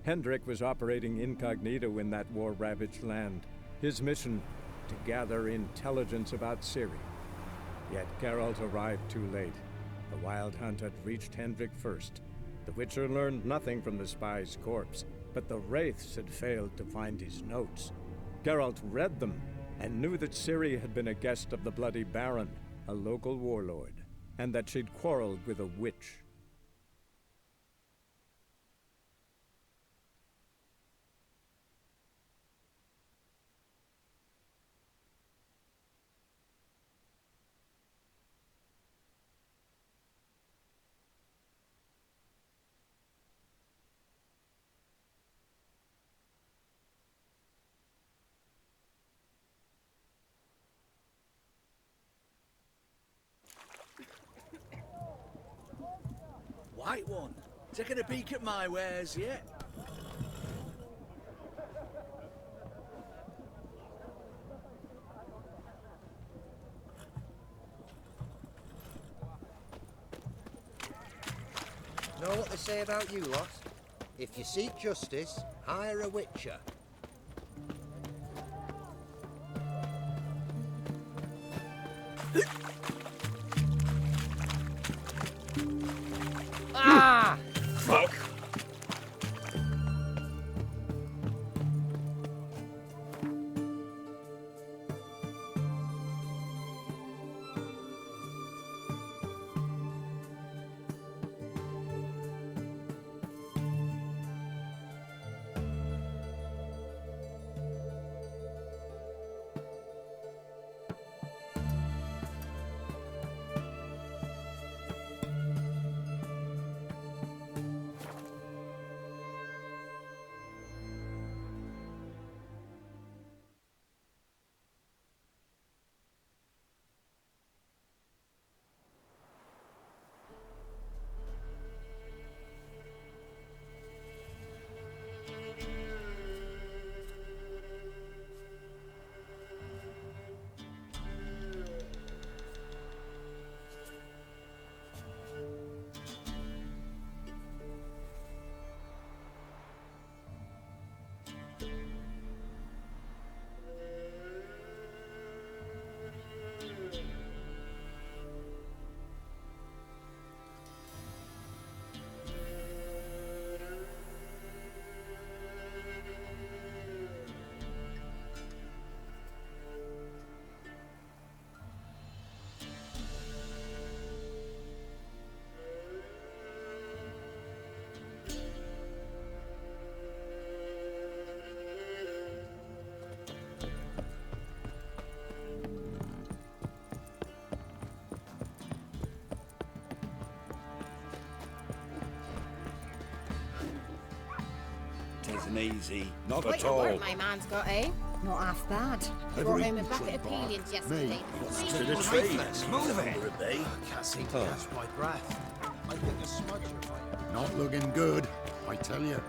Hendrik was operating incognito in that war-ravaged land. His mission, to gather intelligence about Ciri. Yet Geralt arrived too late. The Wild Hunt had reached Hendrik first. The Witcher learned nothing from the spy's corpse, but the Wraiths had failed to find his notes. Geralt read them, and knew that Ciri had been a guest of the Bloody Baron, a local warlord, and that she'd quarreled with a witch. White one, taking a peek at my wares yet? Know what they say about you lot? If you seek justice, hire a witcher. Ah! Fuck! Isn't easy. Not Quite at a all. work my man's got, eh? Not half bad. He brought home a bucket of peelings yesterday. To the tree. Move it. Can't seem to catch my breath. I think a smudger might. Not looking good, I tell you.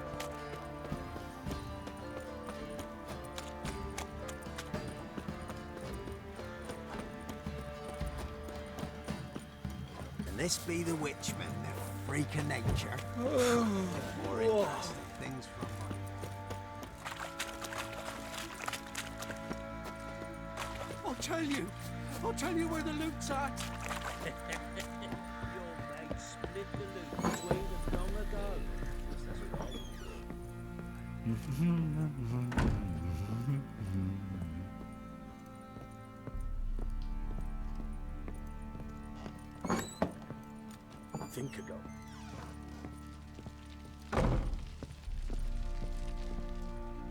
Can this be the witchmen, the freak of nature? More interesting things from I'll tell you where the loot's at. Your mate split the loot between them long ago. Think ago.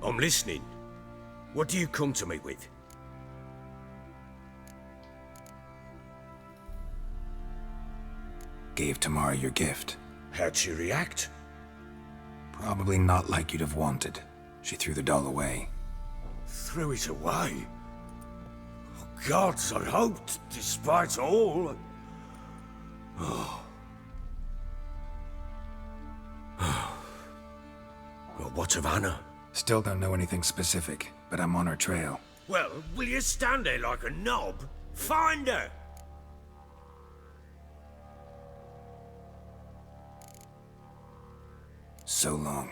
I'm listening. What do you come to me with? Gave Tamara your gift. How'd she react? Probably not like you'd have wanted. She threw the doll away. Threw it away? Oh, gods, I hoped, despite all... Oh. Well, what of Anna? Still don't know anything specific, but I'm on her trail. Well, will you stand there like a knob? Find her! So long.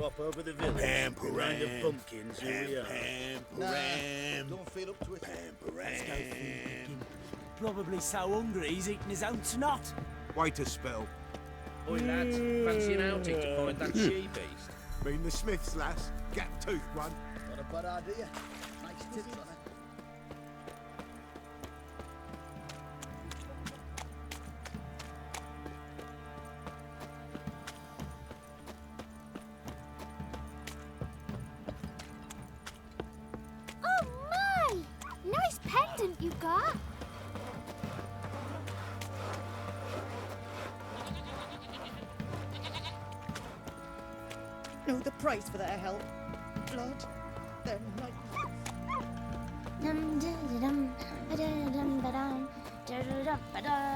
crop over the village. Behind the pumpkins, here we are. Don't feel up to it. Probably so hungry he's eating his own snot. Wait a spell. Oi, lads, fancy an outing to find that she-beast? Mean the Smiths, lass. Gap-toothed one. Not a bad idea. Nice tip on it. Oh my! Nice pendant you got. Know the price for their help. Blood. Their nightmares. Dum dum dum dum dum dum dum dum.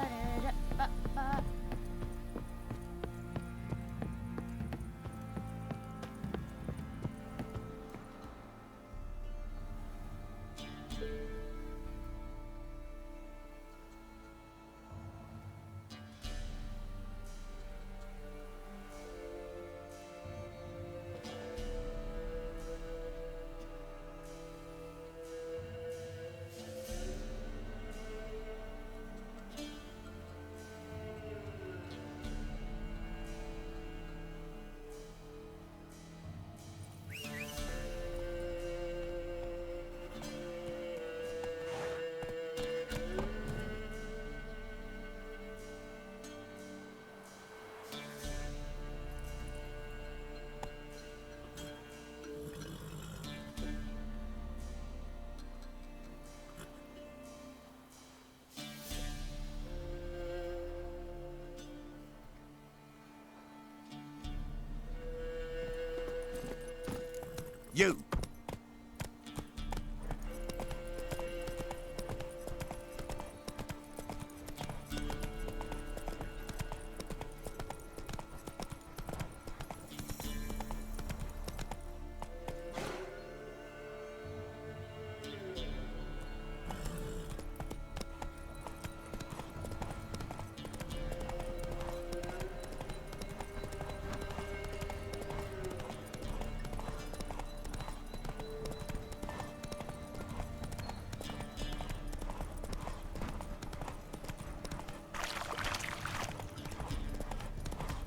You.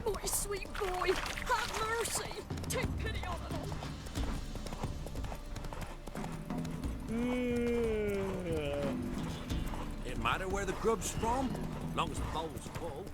My sweet boy, have mercy. Take pity on It matter where the grub's from, long as the bowl's full.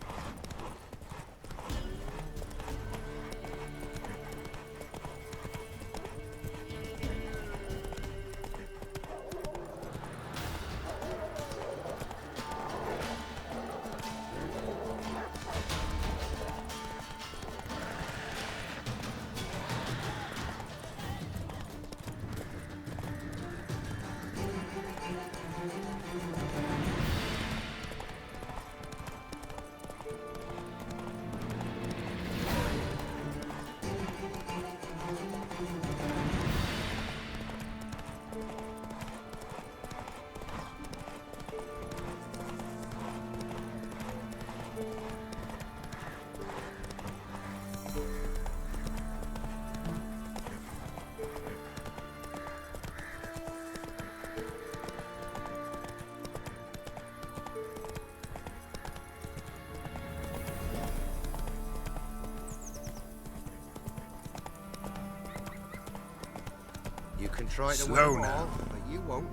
You can try to Slow win them now. all, but you won't.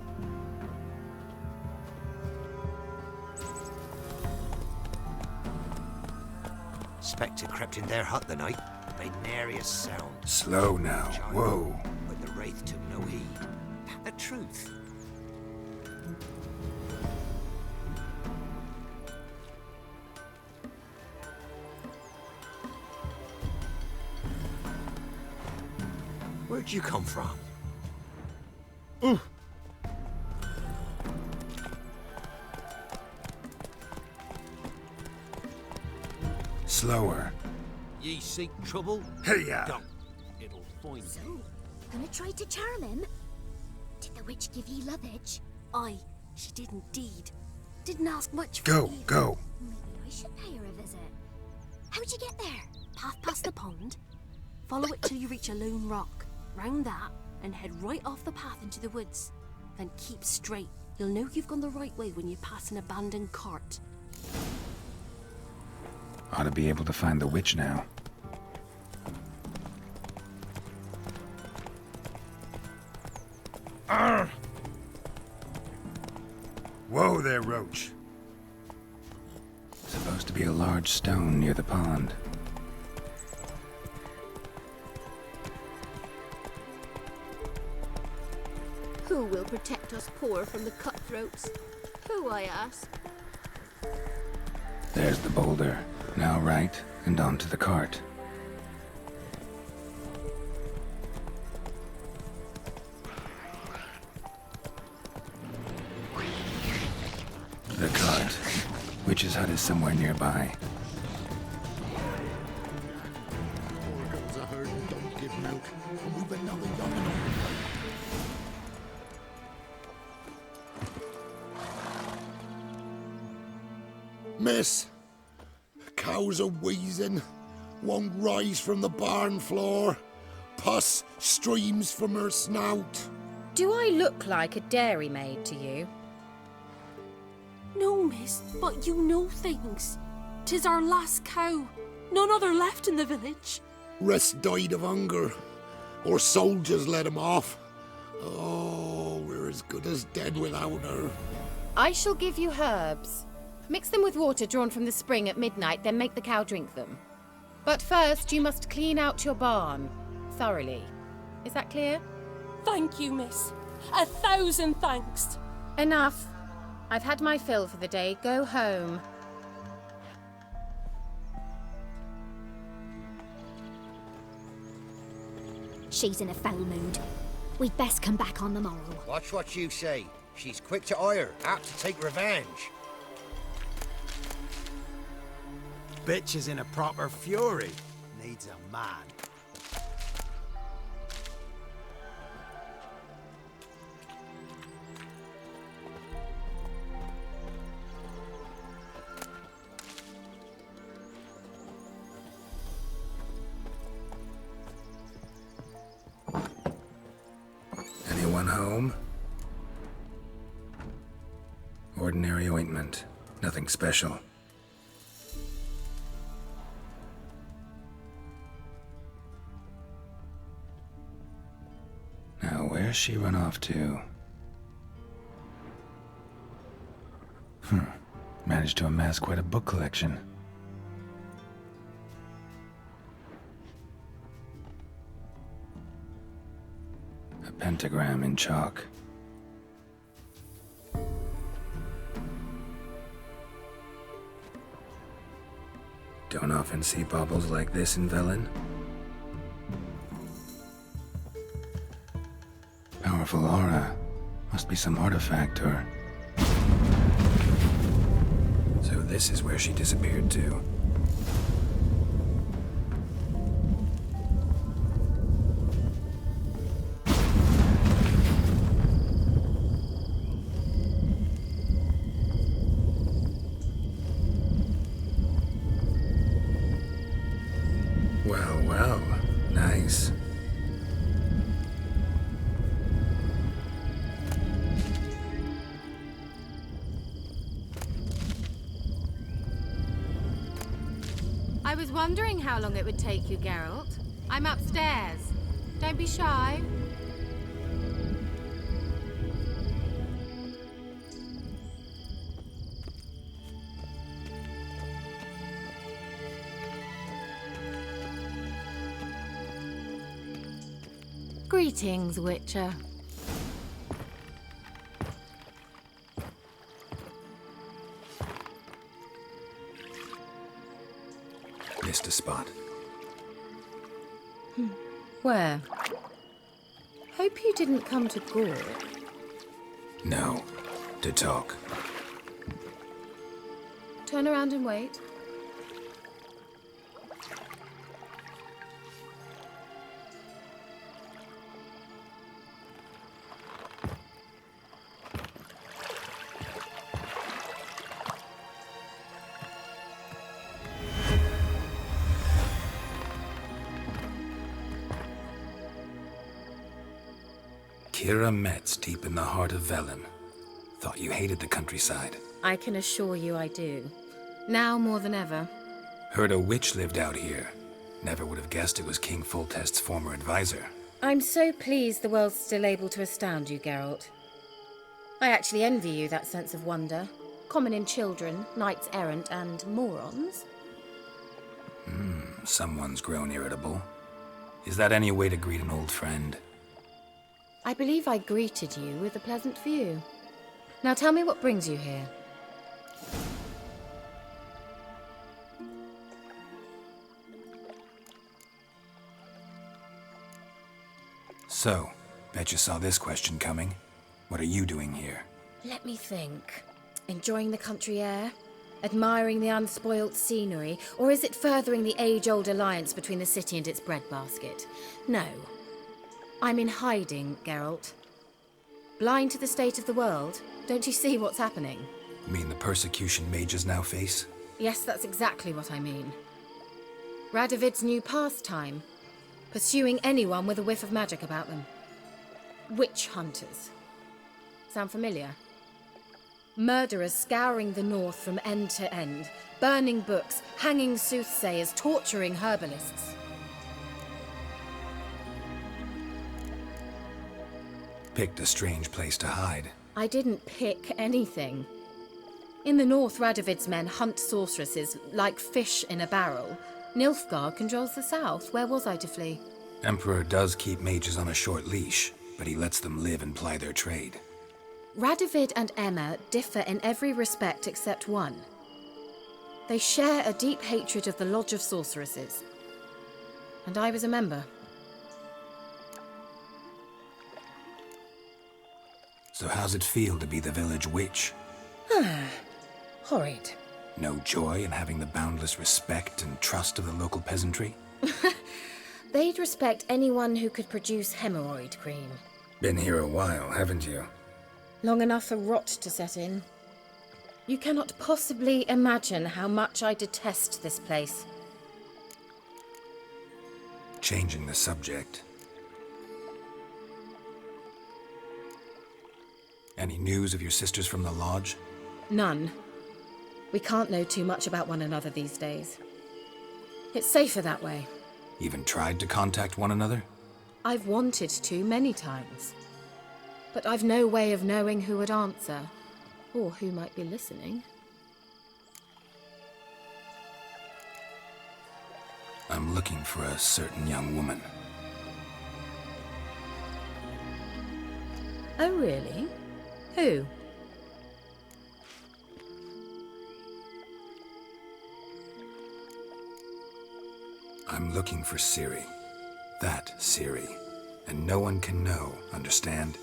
Spectre crept in their hut the night, made nary a sound. Slow now. Whoa. But the Wraith took no heed. The truth. Where'd you come from? Slower. Ye seek trouble? Hey-ya! Don't. It'll find So, you. gonna try to charm him? Did the witch give ye lovage? Aye, she did indeed. Didn't ask much for Go, it either. Maybe I should pay her a visit. How'd you get there? Path past the pond? Follow it till you reach a lone rock. Round that, and head right off the path into the woods. Then keep straight. You'll know you've gone the right way when you pass an abandoned cart. Ought to be able to find the witch now. Arr! Whoa there, Roach. Supposed to be a large stone near the pond. Who will protect us poor from the cutthroats? Who, I ask? There's the boulder. Now right, and onto the cart. The cart. Witch's hut is somewhere nearby. Poor girls are hurt and don't give milk. And we've another young and old. Miss, cows are wheezing, won't rise from the barn floor. Pus streams from her snout. Do I look like a dairymaid to you? No, miss, but you know things. 'Tis our last cow. None other left in the village. Rest died of hunger, or soldiers let him off. Oh, we're as good as dead without her. I shall give you herbs. Mix them with water drawn from the spring at midnight, then make the cow drink them. But first, you must clean out your barn. Thoroughly. Is that clear? Thank you, miss. 1,000 thanks. Enough. I've had my fill for the day. Go home. She's in a foul mood. We'd best come back on the morrow. Watch what you say. She's quick to ire, apt to take revenge. Bitch is in a proper fury. Needs a man. Anyone home? Ordinary ointment. Nothing special. Now, where's she run off to? Managed to amass quite a book collection. A pentagram in chalk. Don't often see baubles like this in Velen. Powerful aura. Must be some artifact or... So this is where she disappeared to. Well, well. Nice. I was wondering how long it would take you, Geralt. I'm upstairs. Don't be shy. Greetings, Witcher. Missed a spot. Where? Hope you didn't come to Gore. No. To talk. Turn around and wait. Kira Metz, deep in the heart of Velen. Thought you hated the countryside. I can assure you I do. Now more than ever. Heard a witch lived out here. Never would have guessed it was King Foltest's former advisor. I'm so pleased the world's still able to astound you, Geralt. I actually envy you that sense of wonder. Common in children, knights errant, and morons. Someone's grown irritable. Is that any way to greet an old friend? I believe I greeted you with a pleasant view. Now tell me what brings you here. So, bet you saw this question coming. What are you doing here? Let me think. Enjoying the country air? Admiring the unspoilt scenery? Or is it furthering the age-old alliance between the city and its breadbasket? No. I'm in hiding, Geralt. Blind to the state of the world? Don't you see what's happening? You mean the persecution mages now face? Yes, that's exactly what I mean. Radovid's new pastime. Pursuing anyone with a whiff of magic about them. Witch hunters. Sound familiar? Murderers scouring the north from end to end, burning books, hanging soothsayers, torturing herbalists. Picked a strange place to hide. I didn't pick anything. In the north, Radovid's men hunt sorceresses like fish in a barrel. Nilfgaard controls the south. Where was I to flee? Emperor does keep mages on a short leash, but he lets them live and ply their trade. Radovid and Emma differ in every respect except one. They share a deep hatred of the Lodge of Sorceresses. And I was a member. So how's it feel to be the village witch? Horrid. No joy in having the boundless respect and trust of the local peasantry? They'd respect anyone who could produce hemorrhoid cream. Been here a while, haven't you? Long enough for rot to set in. You cannot possibly imagine how much I detest this place. Changing the subject. Any news of your sisters from the lodge? None. We can't know too much about one another these days. It's safer that way. Even tried to contact one another? I've wanted to many times. But I've no way of knowing who would answer, or who might be listening. I'm looking for a certain young woman. Oh, really? Who? I'm looking for Ciri. That Ciri. And no one can know, understand?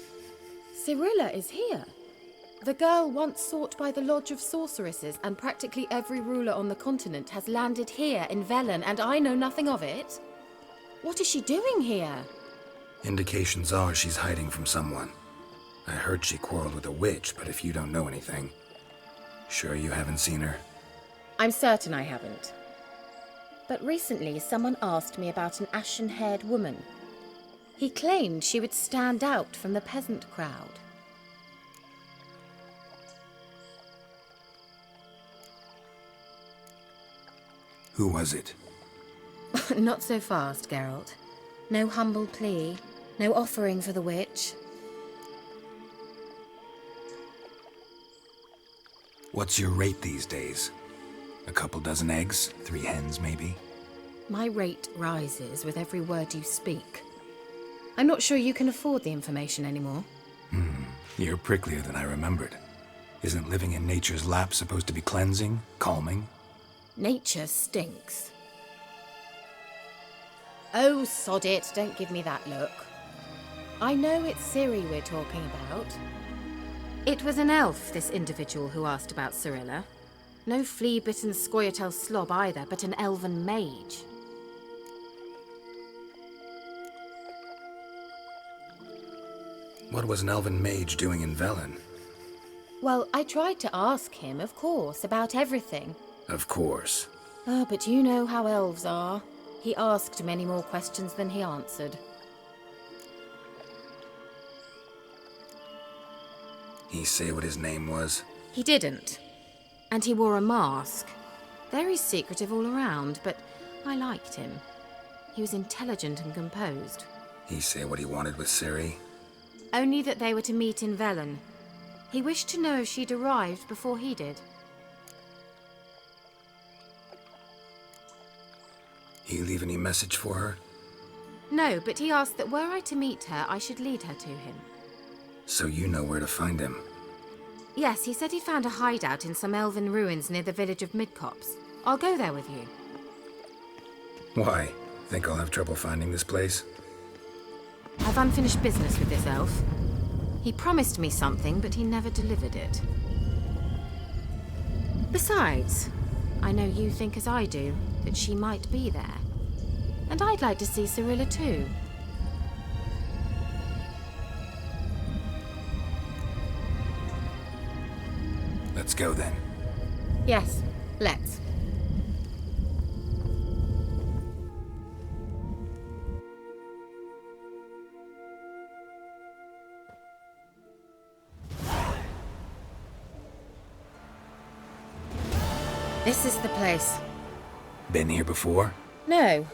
Cirilla is here. The girl once sought by the Lodge of Sorceresses, and practically every ruler on the continent has landed here in Velen, and I know nothing of it. What is she doing here? Indications are she's hiding from someone. I heard she quarreled with a witch, but if you don't know anything, sure you haven't seen her? I'm certain I haven't. But recently someone asked me about an ashen-haired woman. He claimed she would stand out from the peasant crowd. Who was it? Not so fast, Geralt. No humble plea, no offering for the witch. What's your rate these days? A couple dozen eggs? 3 hens, maybe? My rate rises with every word you speak. I'm not sure you can afford the information anymore. You're pricklier than I remembered. Isn't living in nature's lap supposed to be cleansing, calming? Nature stinks. Oh, sod it, don't give me that look. I know it's Ciri we're talking about. It was an elf, this individual who asked about Cirilla. No flea-bitten Scoia'tael slob either, but an elven mage. What was an elven mage doing in Velen? Well, I tried to ask him, of course, about everything. Of course. But you know how elves are. He asked many more questions than he answered. He say what his name was? He didn't. And he wore a mask. Very secretive all around, but I liked him. He was intelligent and composed. He say what he wanted with Ciri? Only that they were to meet in Velen. He wished to know if she'd arrived before he did. He leave any message for her? No, but he asked that were I to meet her, I should lead her to him. So you know where to find him? Yes, he said he found a hideout in some elven ruins near the village of Midcopse. I'll go there with you. Why? Think I'll have trouble finding this place? I've unfinished business with this elf. He promised me something, but he never delivered it. Besides, I know you think as I do, that she might be there. And I'd like to see Cirilla too. Let's go then. Yes, let's. This is the place. Been here before? No.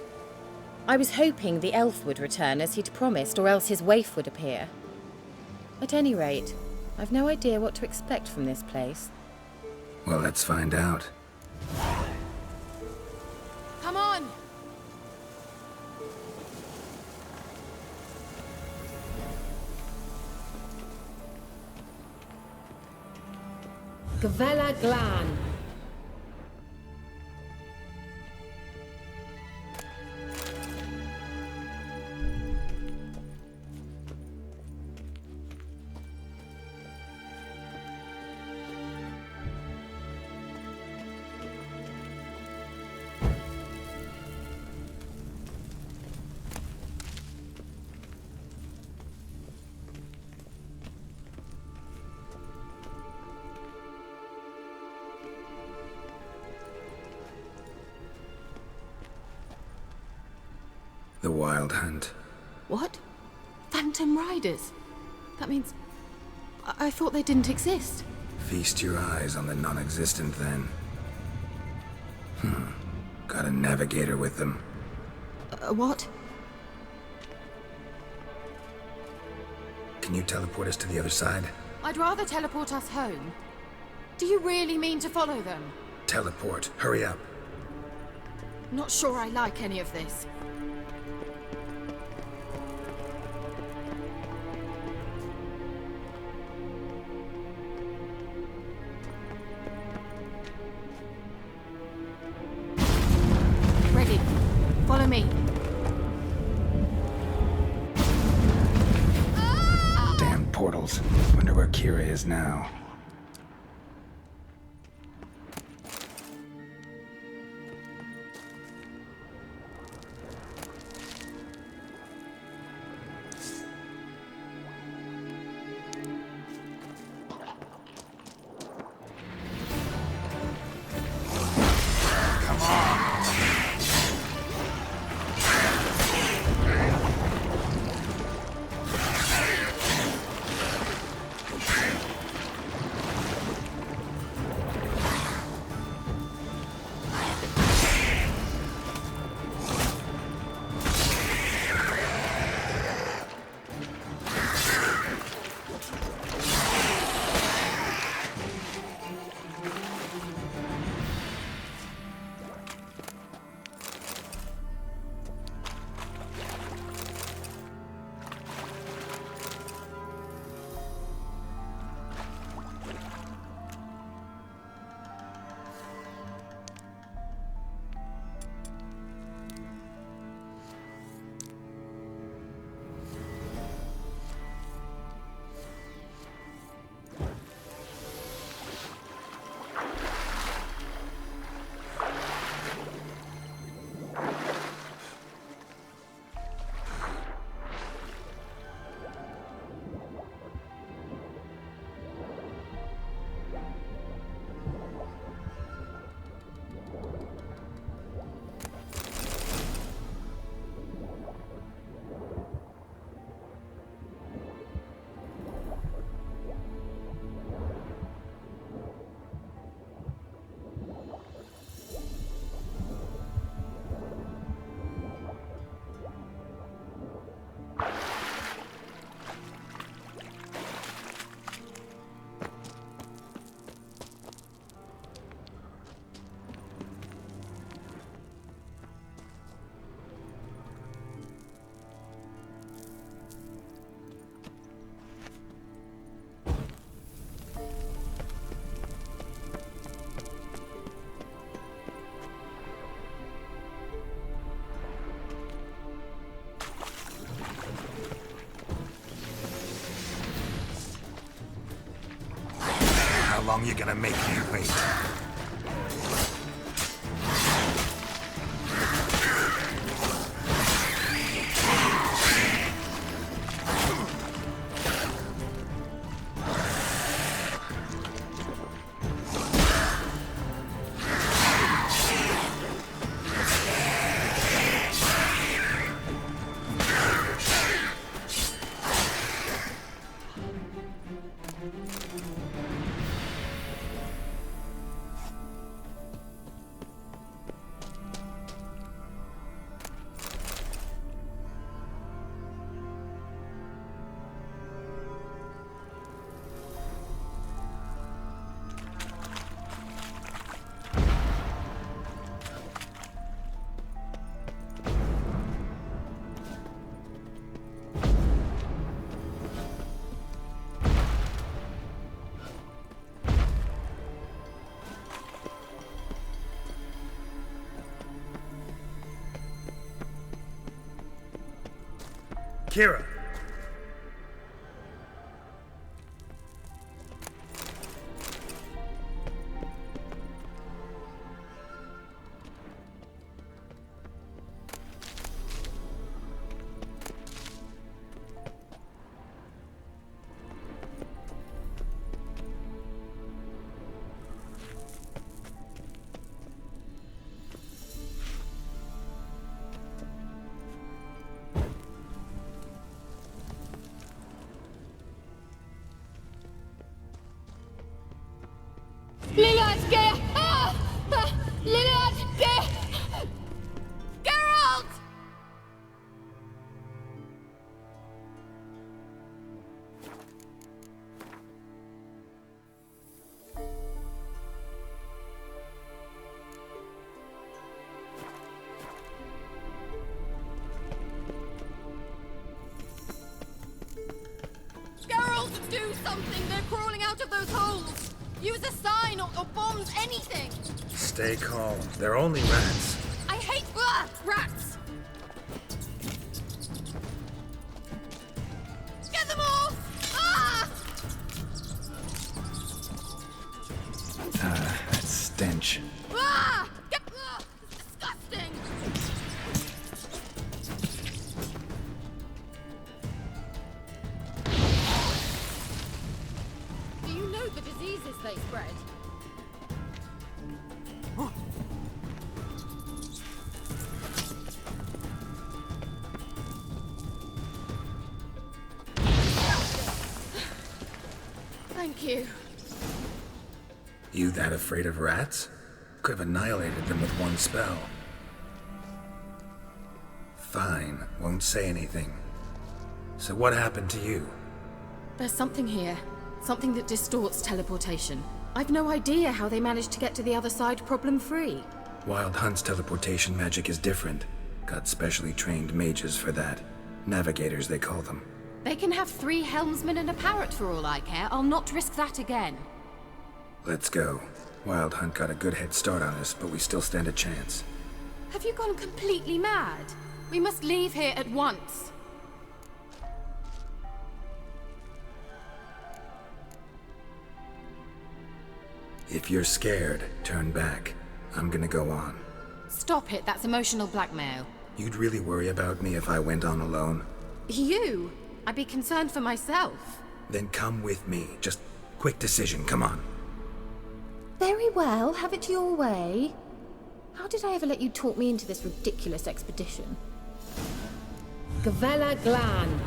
I was hoping the elf would return as he'd promised, or else his waif would appear. At any rate, I've no idea what to expect from this place. Well, let's find out. Come on! Gavella Glan. The Wild Hunt. What? Phantom Riders? That means... I thought they didn't exist. Feast your eyes on the non-existent then. Got a navigator with them. What? Can you teleport us to the other side? I'd rather teleport us home. Do you really mean to follow them? Teleport. Hurry up. Not sure I like any of this. Ready. Follow me. Damn portals. Wonder where Kira is now. long you gonna make me wait? Kira! Do something! They're crawling out of those holes! Use a sign or bombs, anything! Stay calm. They're only rats. I hate rats! Get them off! That stench. It's disgusting! The diseases they spread. Thank you. You that afraid of rats? Could have annihilated them with one spell. Fine, won't say anything. So what happened to you? There's something here. Something that distorts teleportation. I've no idea how they managed to get to the other side problem-free. Wild Hunt's teleportation magic is different. Got specially trained mages for that. Navigators, they call them. They can have 3 helmsmen and a parrot for all I care. I'll not risk that again. Let's go. Wild Hunt got a good head start on us, but we still stand a chance. Have you gone completely mad? We must leave here at once. If you're scared, turn back. I'm gonna go on. Stop it, that's emotional blackmail. You'd really worry about me if I went on alone? You? I'd be concerned for myself. Then come with me. Just quick decision, come on. Very well, have it your way. How did I ever let you talk me into this ridiculous expedition? Gavella Glan.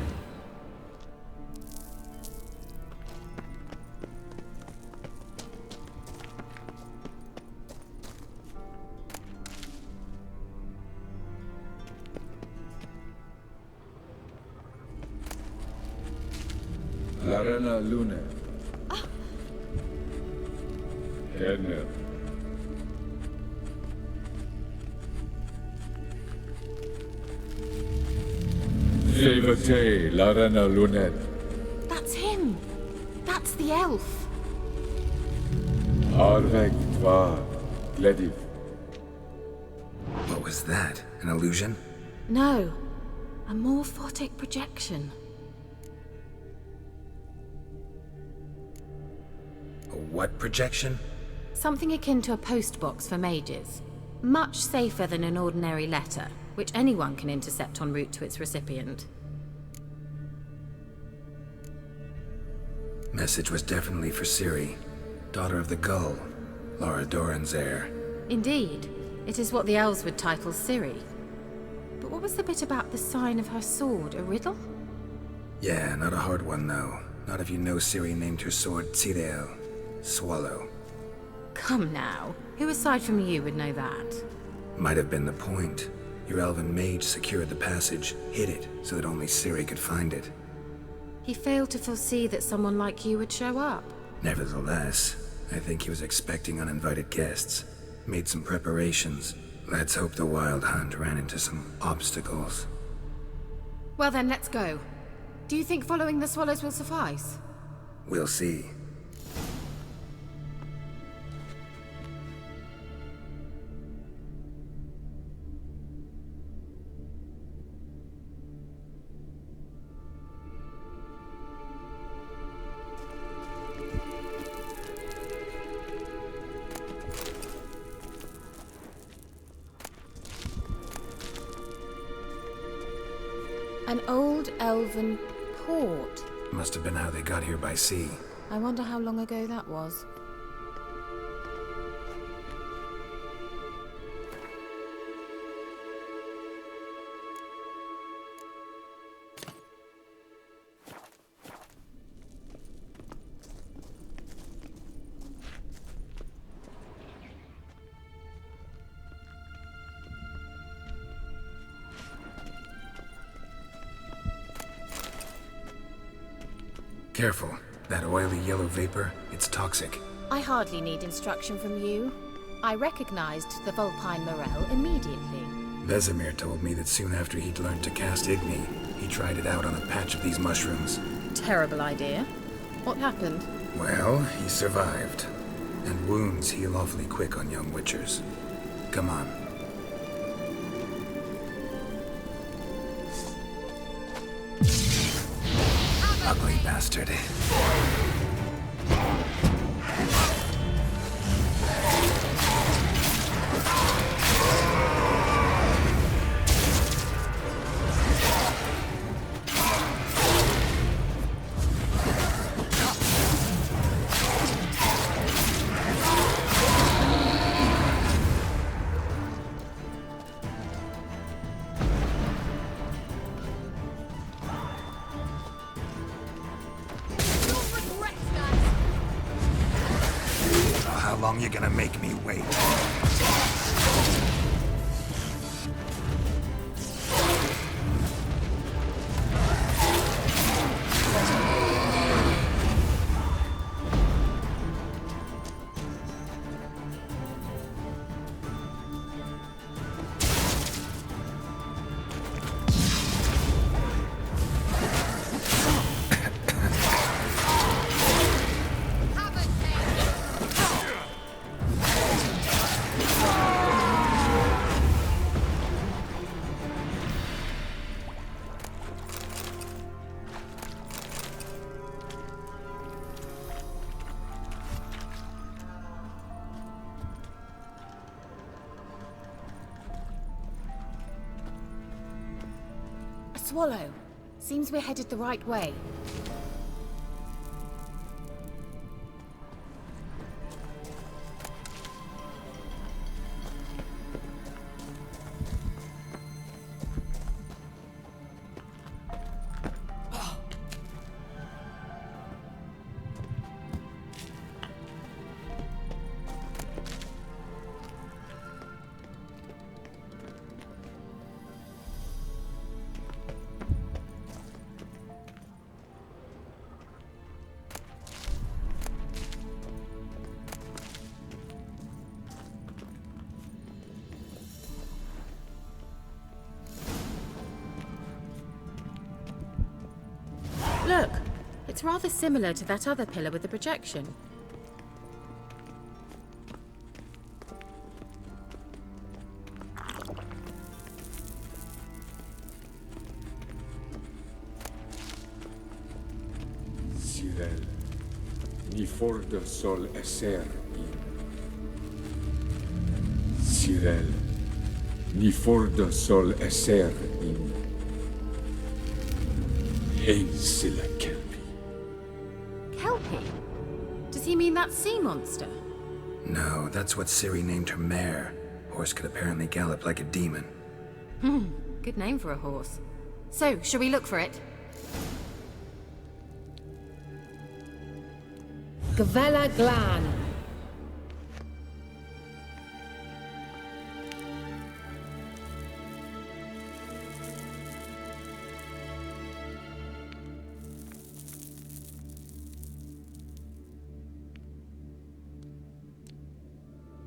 Larena Lune. Kernel. Sevate Larena Lunet. That's him. That's the elf. Arvek Tvar Glediv. What was that? An illusion? No. A morphotic projection. A what projection? Something akin to a postbox for mages. Much safer than an ordinary letter, which anyone can intercept en route to its recipient. Message was definitely for Ciri, daughter of the Gull, Laura Doran's heir. Indeed. It is what the elves would title Ciri. But what was the bit about the sign of her sword? A riddle? Yeah, not a hard one though. Not if you know Ciri named her sword Tirel, Swallow. Come now. Who aside from you would know that? Might have been the point. Your elven mage secured the passage, hid it, so that only Ciri could find it. He failed to foresee that someone like you would show up. Nevertheless, I think he was expecting uninvited guests. Made some preparations. Let's hope the Wild Hunt ran into some obstacles. Well then, let's go. Do you think following the swallows will suffice? We'll see. An old elven port. Must have been how they got here by sea. I wonder how long ago that was. Careful. That oily yellow vapor, it's toxic. I hardly need instruction from you. I recognized the Vulpine Morel immediately. Vesemir told me that soon after he'd learned to cast Igni, he tried it out on a patch of these mushrooms. Terrible idea. What happened? Well, he survived. And wounds heal awfully quick on young witchers. Come on. Ugly bastard. How long you gonna make me wait? Swallow. Seems we're headed the right way. Look, it's rather similar to that other pillar with the projection. Cyril, ni fordo sol esser in. Sirel, ni fordo sol esser in. Ein silla kelpi. Kelpie? Does he mean that sea monster? No, that's what Ciri named her mare. Horse could apparently gallop like a demon. Good name for a horse. So, shall we look for it? Gavella Glan.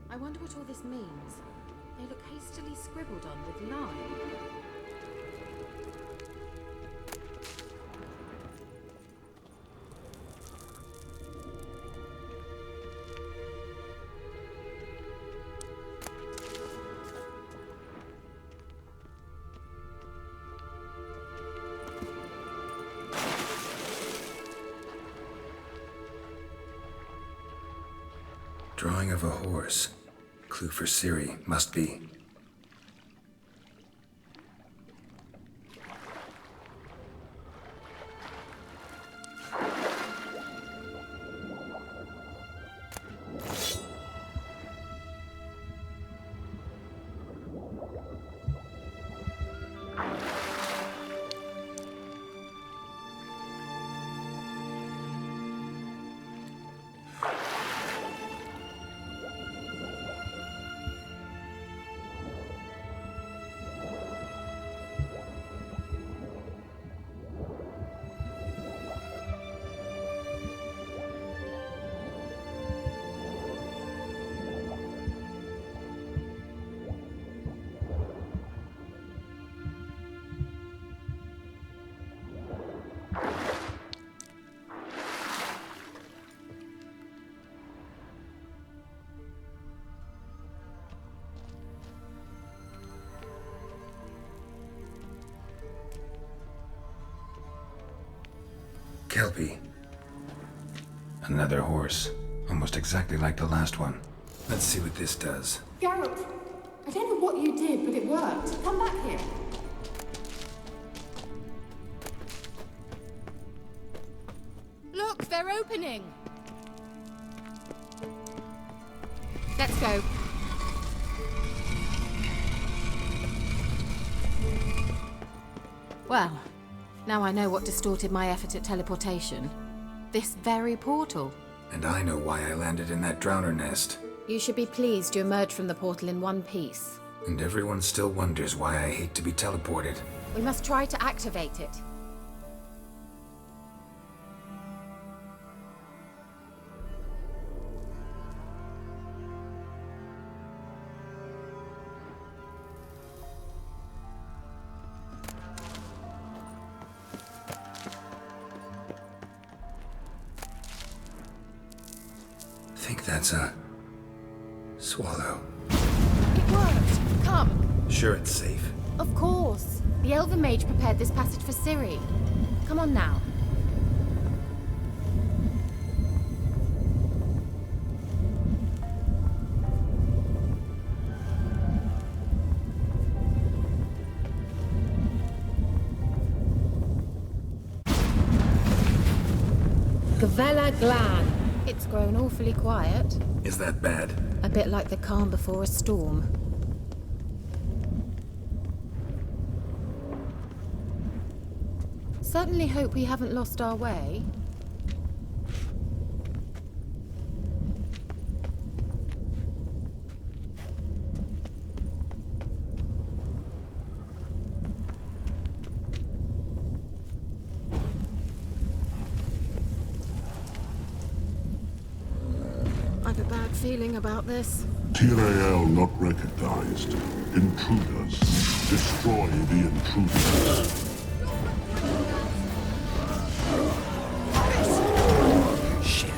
I wonder what all this means. They look hastily scribbled on with lime. Drawing of a horse. Clue for Ciri, must be. Kelpie. Another horse. Almost exactly like the last one. Let's see what this does. Geralt, I don't know what you did, but it worked. Come back here. Look, they're opening. Let's go. Well, now I know what distorted my effort at teleportation. This very portal. And I know why I landed in that drowner nest. You should be pleased you emerged from the portal in one piece. And everyone still wonders why I hate to be teleported. We must try to activate it. I think that's a swallow. It worked! Come! Sure it's safe. Of course. The Elven Mage prepared this passage for Ciri. Come on now. Gavella Glan. It's grown awfully quiet. Is that bad? A bit like the calm before a storm. Certainly hope we haven't lost our way. I've a bad feeling about this. Tyrael not recognized. Intruders. Destroy the intruders. Shit.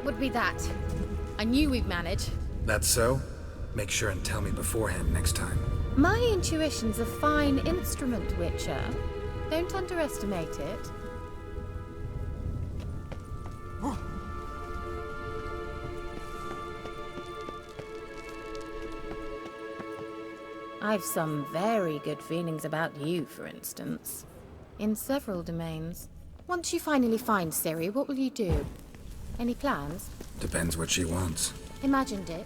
would be that. I knew we'd manage. That's so? Make sure and tell me beforehand next time. My intuition's a fine instrument, Witcher. Don't underestimate it. I've some very good feelings about you, for instance. In several domains. Once you finally find Ciri, what will you do? Any plans? Depends what she wants. Imagined it?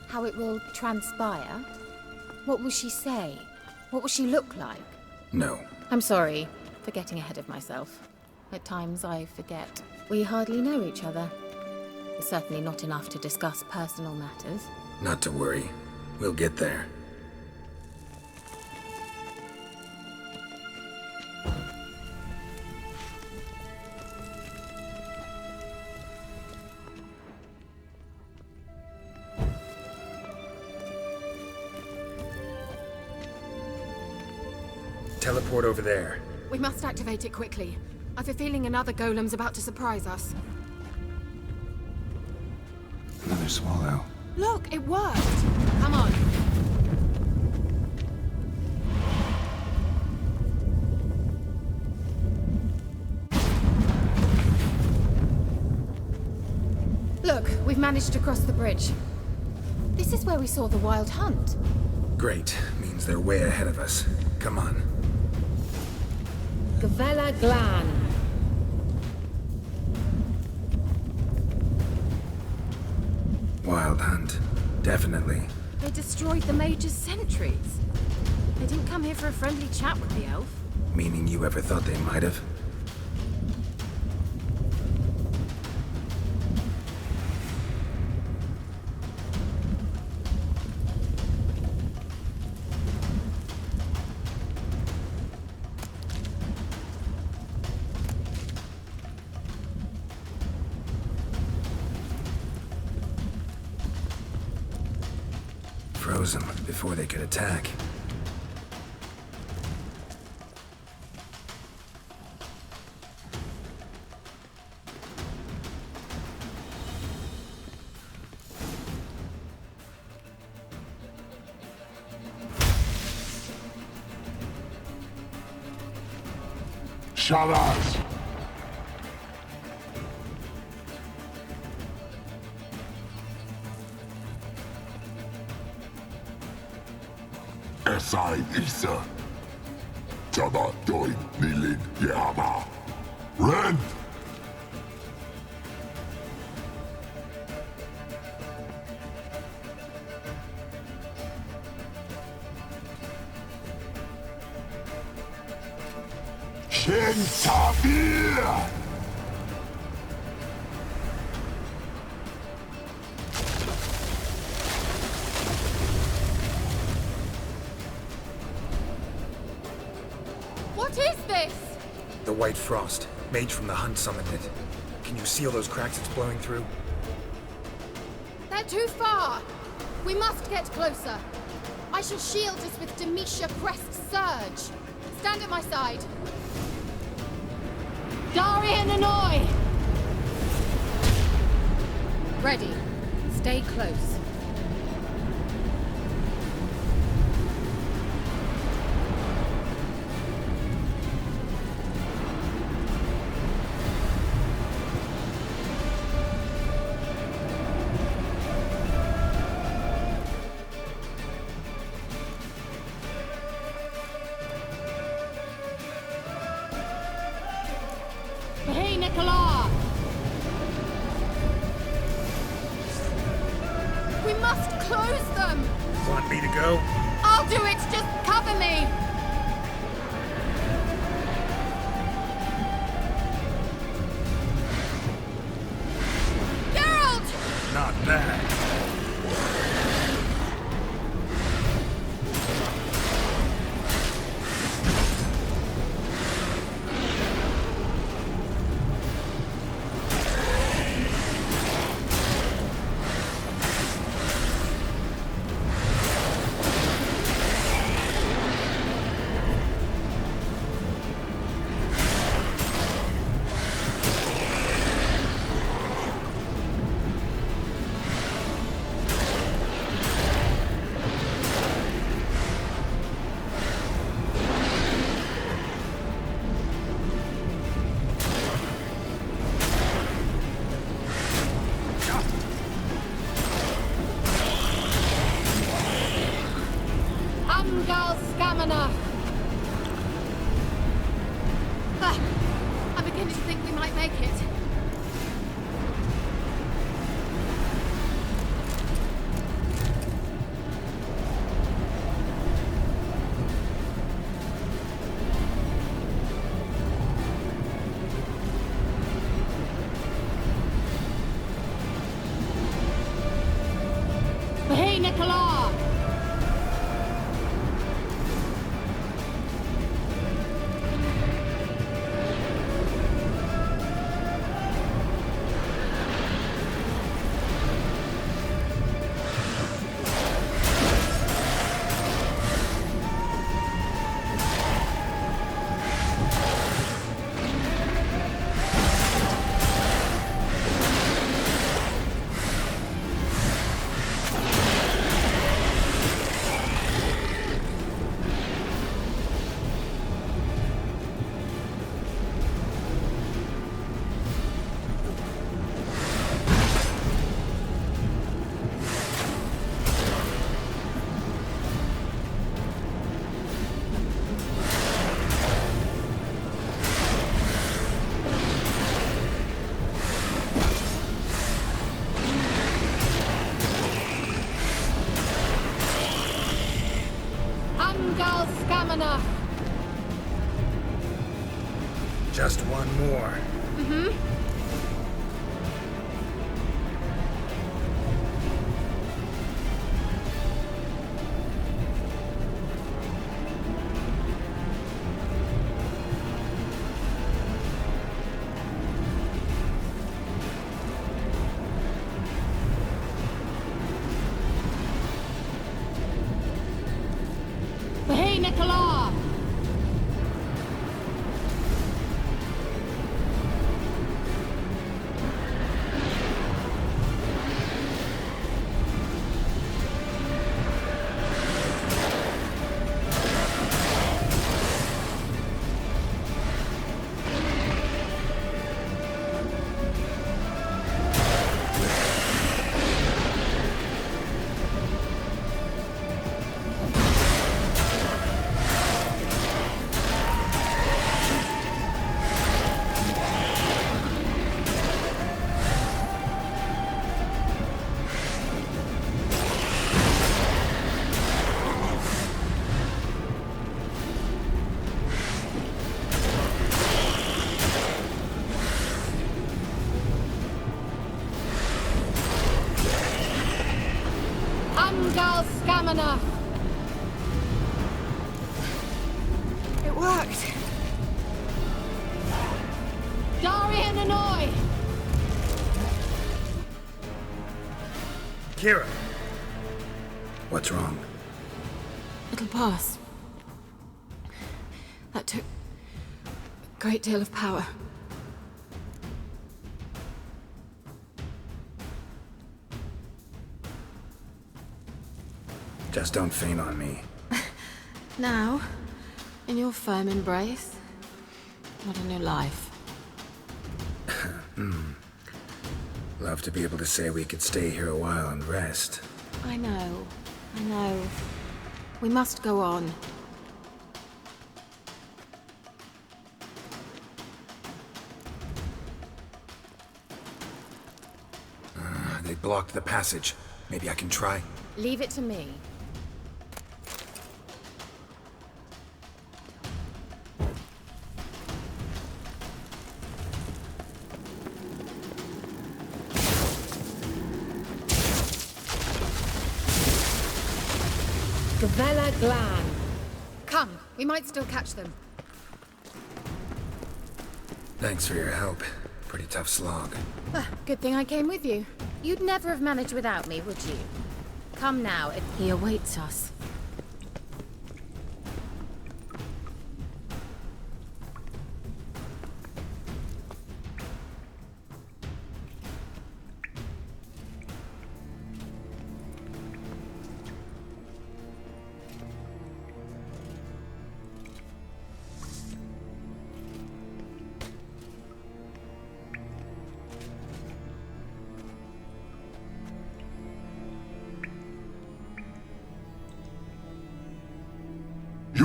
How it will transpire? What will she say? What will she look like? No. I'm sorry for getting ahead of myself. At times I forget. We hardly know each other. Certainly not enough to discuss personal matters. Not to worry. We'll get there. Teleport over there. We must activate it quickly. I've a feeling another golem's about to surprise us. Another swallow. Look, it worked! Come on. Look, we've managed to cross the bridge. This is where we saw the wild hunt. Great. Means they're way ahead of us. Come on. Gavella Glan. Wild hunt. Definitely. They destroyed the Mage's sentries. They didn't come here for a friendly chat with the elf. Meaning you ever thought they might have? Froze them before they could attack. Shalas! Esai Isa. Jada Doin Nilin Yama. Ren! Shin Tabir! What is this? The White Frost. Mage from the Hunt summoned it. Can you see all those cracks it's blowing through? They're too far. We must get closer. I shall shield us with Demetia Crest Surge. Stand at my side. Darian Annoy! Ready. Stay close. Hey, Nicola! We must close them! Want me to go? I'll do it! Just cover me! Geralt! Not bad. Skamana! I'm beginning to think we might make it. Hey, Nicola! Skamana! Just one more. Mm-hmm. Hey, Nicola! Skamana! It worked! Darian Annoy! Kira! What's wrong? It'll pass. That took a great deal of power. Just don't faint on me. Now, in your firm embrace, what a new life. Love to be able to say we could stay here a while and rest. I know. We must go on. They blocked the passage. Maybe I can try? Leave it to me. Gavella Glan. Come, we might still catch them. Thanks for your help. Pretty tough slog. Good thing I came with you. You'd never have managed without me, would you? Come now, he awaits us.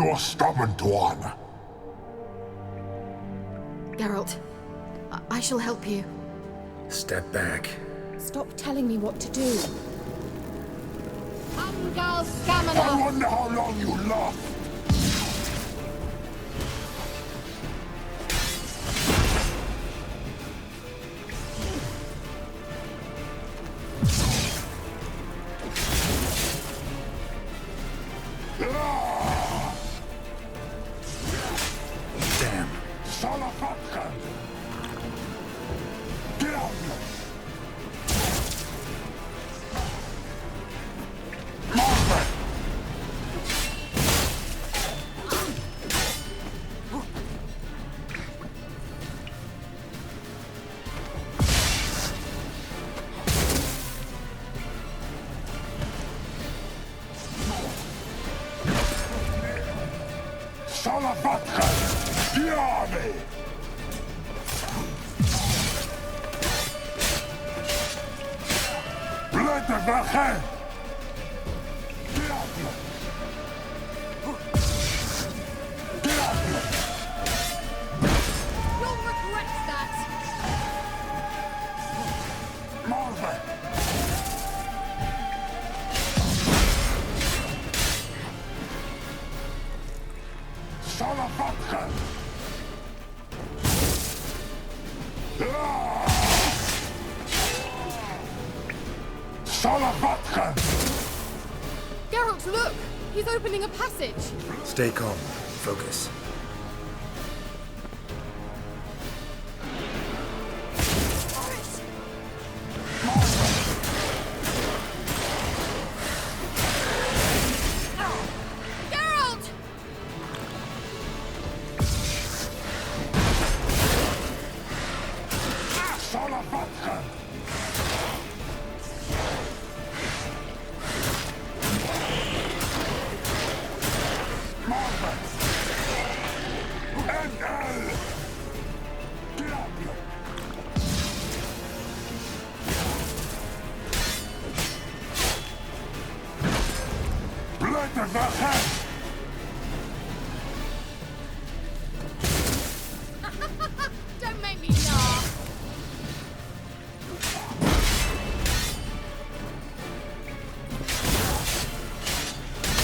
You stubborn one. Geralt, I shall help you. Step back. Stop telling me what to do. Angal I Stamina! wonder how long you last. Damn. Salafatkan! Get out! Marvin! Salafatkan! Diane! Let the back. You'll regret that! Marvin! Salafatkan! Salafatkan! Geralt, look! He's opening a passage! Stay calm. Focus. Geralt! Salafatkan! Marvin! NL! Diable! Blätter vägen! Don't make me laugh!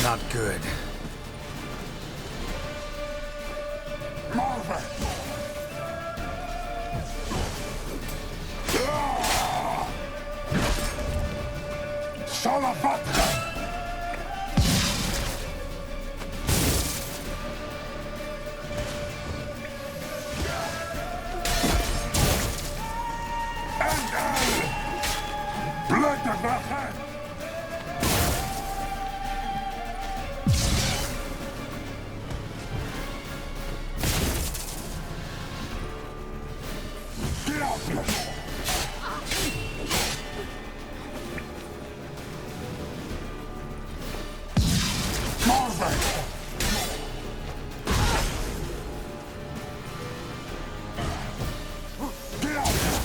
Not good. Marvin! Salafatkan! NL! Blätter vägen! Diable! Marvin! Diable!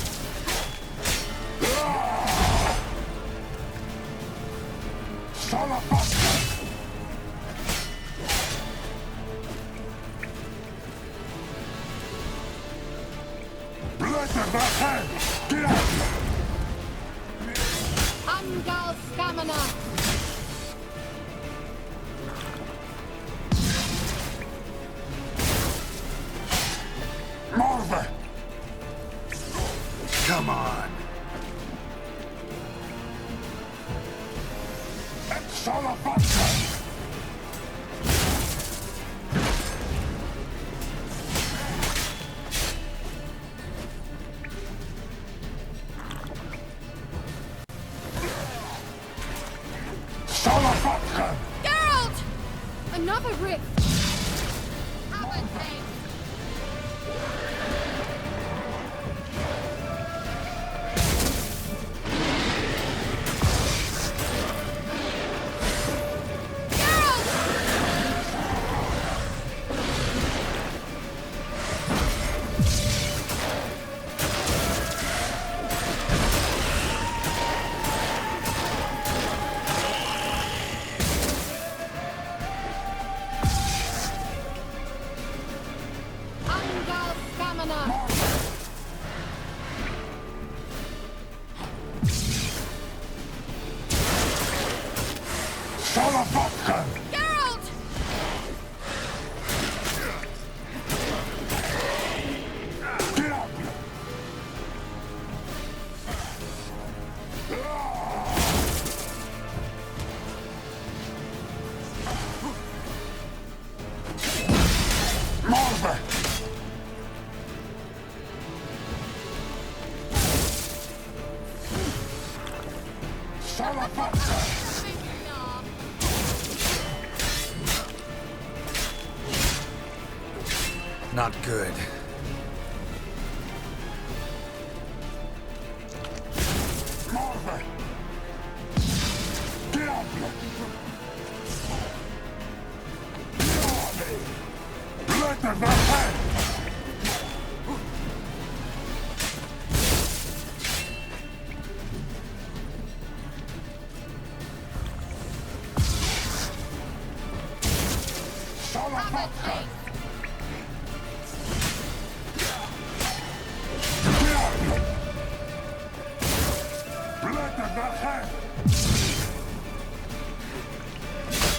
Salafatkan! Blätter vägen! Diable! Angal Stamina! Marvin! Come on. Salafatkan! Salafatkan! Geralt! Another rift! Geralt! Not good.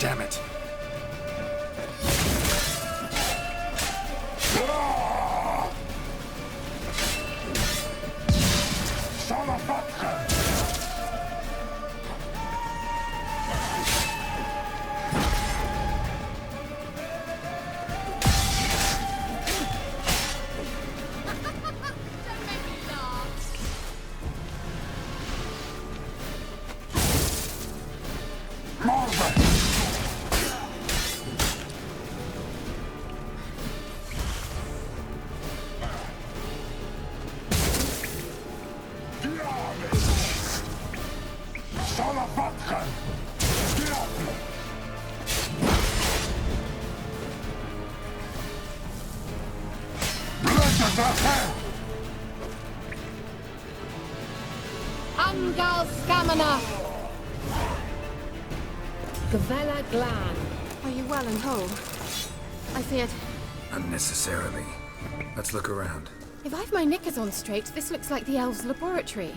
Damn it. Angal Scamina! Gavella Glan. Are you well and whole? I feared... Unnecessarily. Let's look around. If I've my knickers on straight, this looks like the elves' laboratory.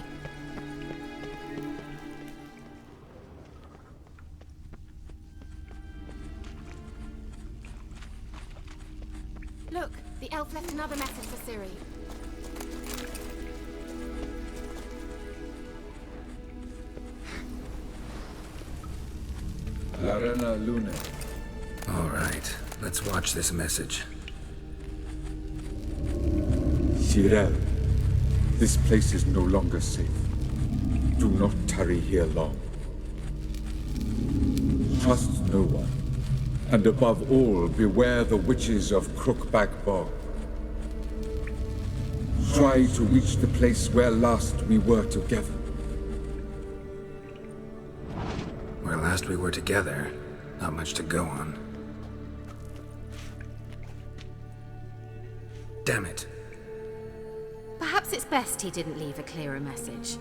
Look, the elf left another message for Ciri. Larena Lune. All right, let's watch this message. Cyril, this place is no longer safe. Do not tarry here long. Trust no one. And above all, beware the witches of Crookback Bog. Try to reach the place where last we were together. Where last we were together, not much to go on. Damn it. Perhaps it's best he didn't leave a clearer message.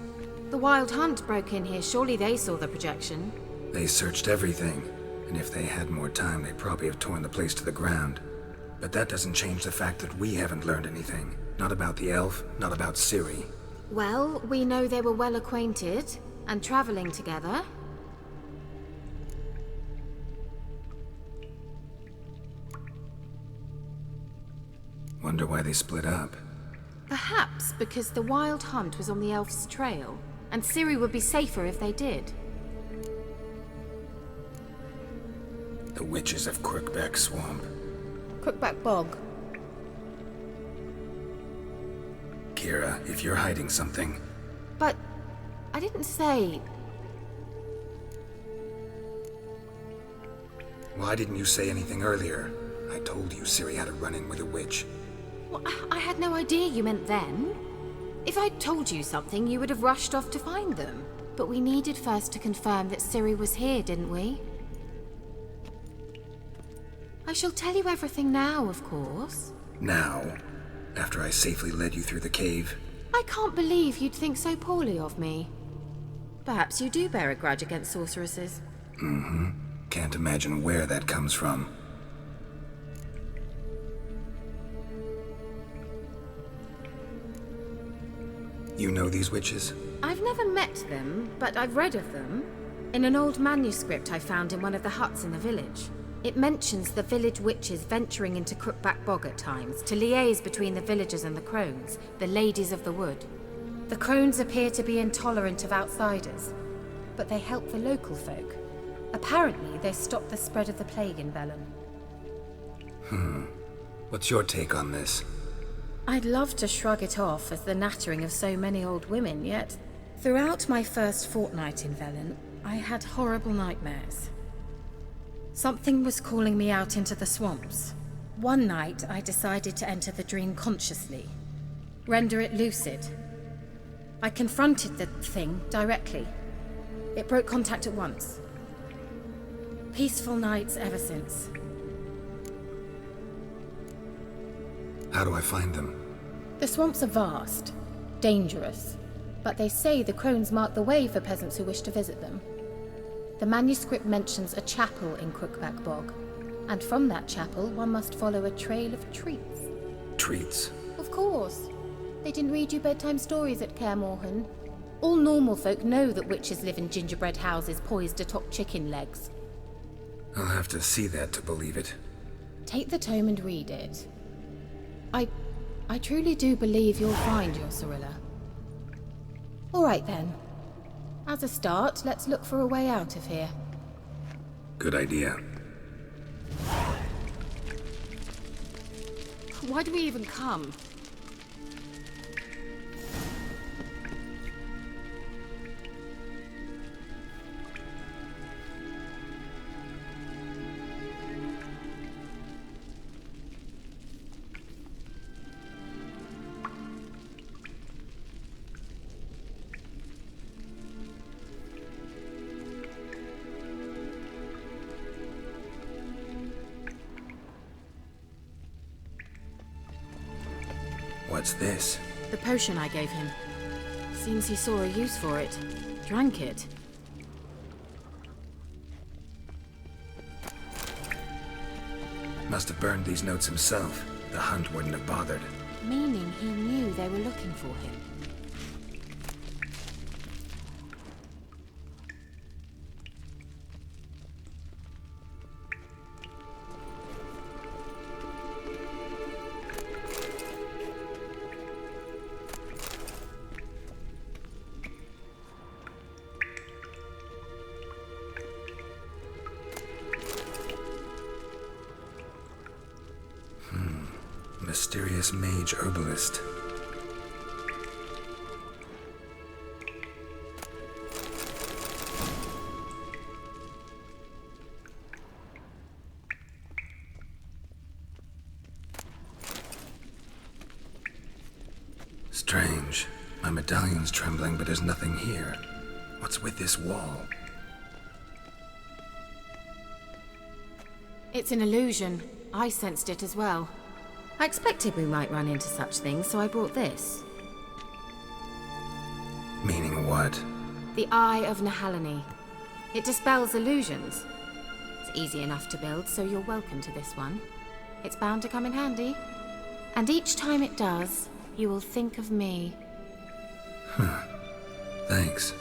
The Wild Hunt broke in here, surely they saw the projection. They searched everything, and if they had more time, they'd probably have torn the place to the ground. But that doesn't change the fact that we haven't learned anything. Not about the elf, not about Ciri. Well, we know they were well acquainted, and traveling together. Wonder why they split up. Perhaps because the Wild Hunt was on the elf's trail, and Ciri would be safer if they did. The witches of Crookback Swamp. Crookback Bog. Kira, if you're hiding something... But... I didn't say... Why didn't you say anything earlier? I told you Ciri had a run-in with a witch. Well, I had no idea you meant then. If I'd told you something, you would have rushed off to find them. But we needed first to confirm that Ciri was here, didn't we? I shall tell you everything now, of course. Now? After I safely led you through the cave? I can't believe you'd think so poorly of me. Perhaps you do bear a grudge against sorceresses. Mm-hmm. Can't imagine where that comes from. You know these witches? I've never met them, but I've read of them. In an old manuscript I found in one of the huts in the village, it mentions the village witches venturing into Crookback Bog at times to liaise between the villagers and the crones, the ladies of the wood. The crones appear to be intolerant of outsiders, but they help the local folk. Apparently, they stopped the spread of the plague in Vellum. What's your take on this? I'd love to shrug it off as the nattering of so many old women, yet throughout my first fortnight in Vellum, I had horrible nightmares. Something was calling me out into the swamps. One night, I decided to enter the dream consciously, render it lucid. I confronted the thing directly. It broke contact at once. Peaceful nights ever since. How do I find them? The swamps are vast, dangerous, but they say the crones mark the way for peasants who wish to visit them. The manuscript mentions a chapel in Crookback Bog, and from that chapel one must follow a trail of treats. Treats? Of course. They didn't read you bedtime stories at Kaer Morhen. All normal folk know that witches live in gingerbread houses poised atop chicken legs. I'll have to see that to believe it. Take the tome and read it. I truly do believe you'll find your Cirilla. All right then. As a start, let's look for a way out of here. Good idea. Why do we even come? What's this? The potion I gave him. Seems he saw a use for it. Drank it. Must have burned these notes himself. The hunt wouldn't have bothered. Meaning he knew they were looking for him. Mysterious mage herbalist. Strange. My medallion's trembling, but there's nothing here. What's with this wall? It's an illusion. I sensed it as well. I expected we might run into such things, so I brought this. Meaning what? The Eye of Nahalani. It dispels illusions. It's easy enough to build, so you're welcome to this one. It's bound to come in handy. And each time it does, you will think of me. Thanks.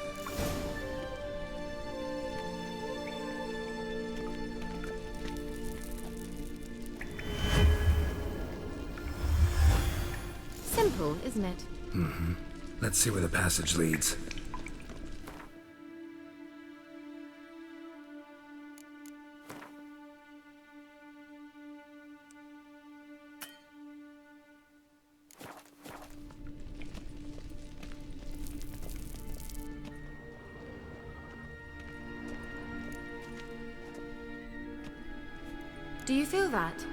Simple, isn't it? Mm-hmm. Let's see where the passage leads. Do you feel that?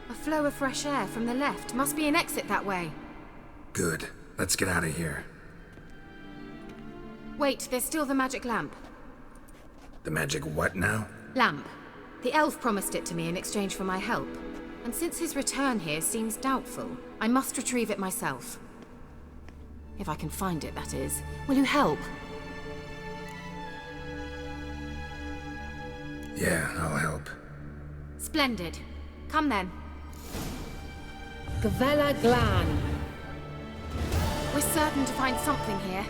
A flow of fresh air from the left. Must be an exit that way. Good. Let's get out of here. Wait, there's still the magic lamp. The magic what now? Lamp. The elf promised it to me in exchange for my help. And since his return here seems doubtful, I must retrieve it myself. If I can find it, that is. Will you help? Yeah, I'll help. Splendid. Come then. Gavella Glan. We're certain to find something here.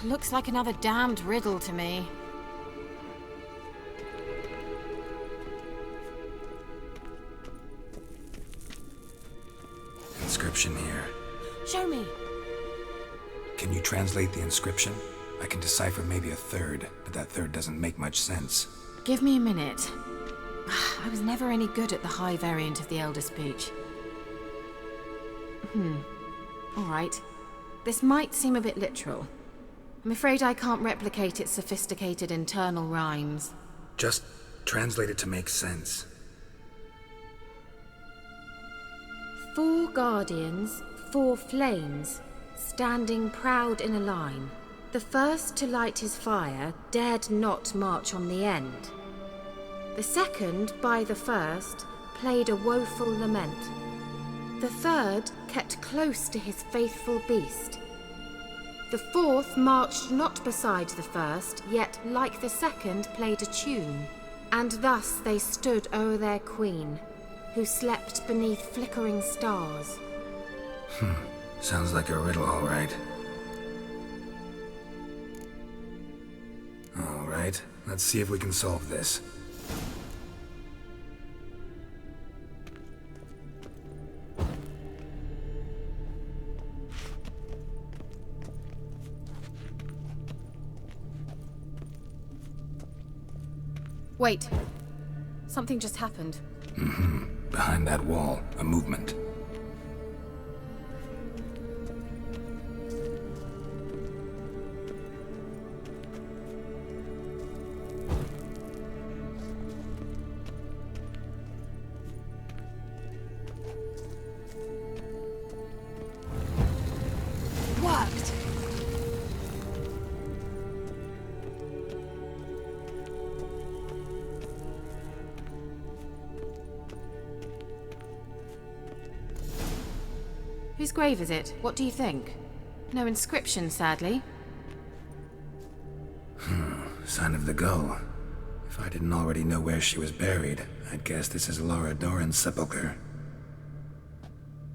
Looks like another damned riddle to me. Inscription here. Show me. Can you translate the inscription? I can decipher maybe a third, but that third doesn't make much sense. Give me a minute. I was never any good at the high variant of the Elder Speech. Alright. This might seem a bit literal. I'm afraid I can't replicate its sophisticated internal rhymes. Just translate it to make sense. 4 guardians, 4 flames, standing proud in a line. The first to light his fire dared not march on the end. The second, by the first, played a woeful lament. The third kept close to his faithful beast. The fourth marched not beside the first, yet like the second played a tune. And thus they stood o'er their queen, who slept beneath flickering stars. Sounds like a riddle, all right. All right, let's see if we can solve this. Wait. Something just happened. Behind that wall, a movement. Worked! Whose grave is it? What do you think? No inscription, sadly. Sign of the gull. If I didn't already know where she was buried, I'd guess this is Laura Doran's sepulchre.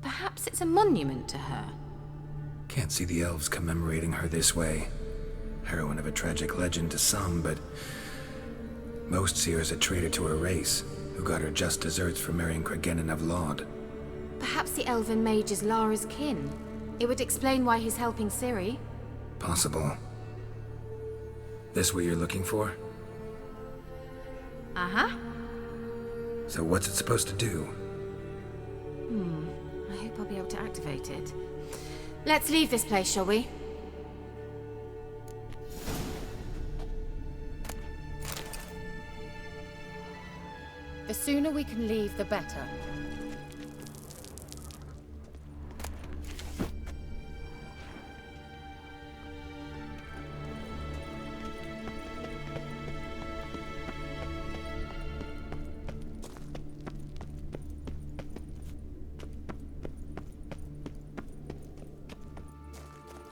Perhaps it's a monument to her. Can't see the elves commemorating her this way. Heroine of a tragic legend to some, but most see her as a traitor to her race, who got her just deserts for marrying Cregennan of Laud. Perhaps the elven mage is Lara's kin. It would explain why he's helping Ciri. Possible. This what you're looking for? Uh-huh. So what's it supposed to do? I hope I'll be able to activate it. Let's leave this place, shall we? The sooner we can leave, the better.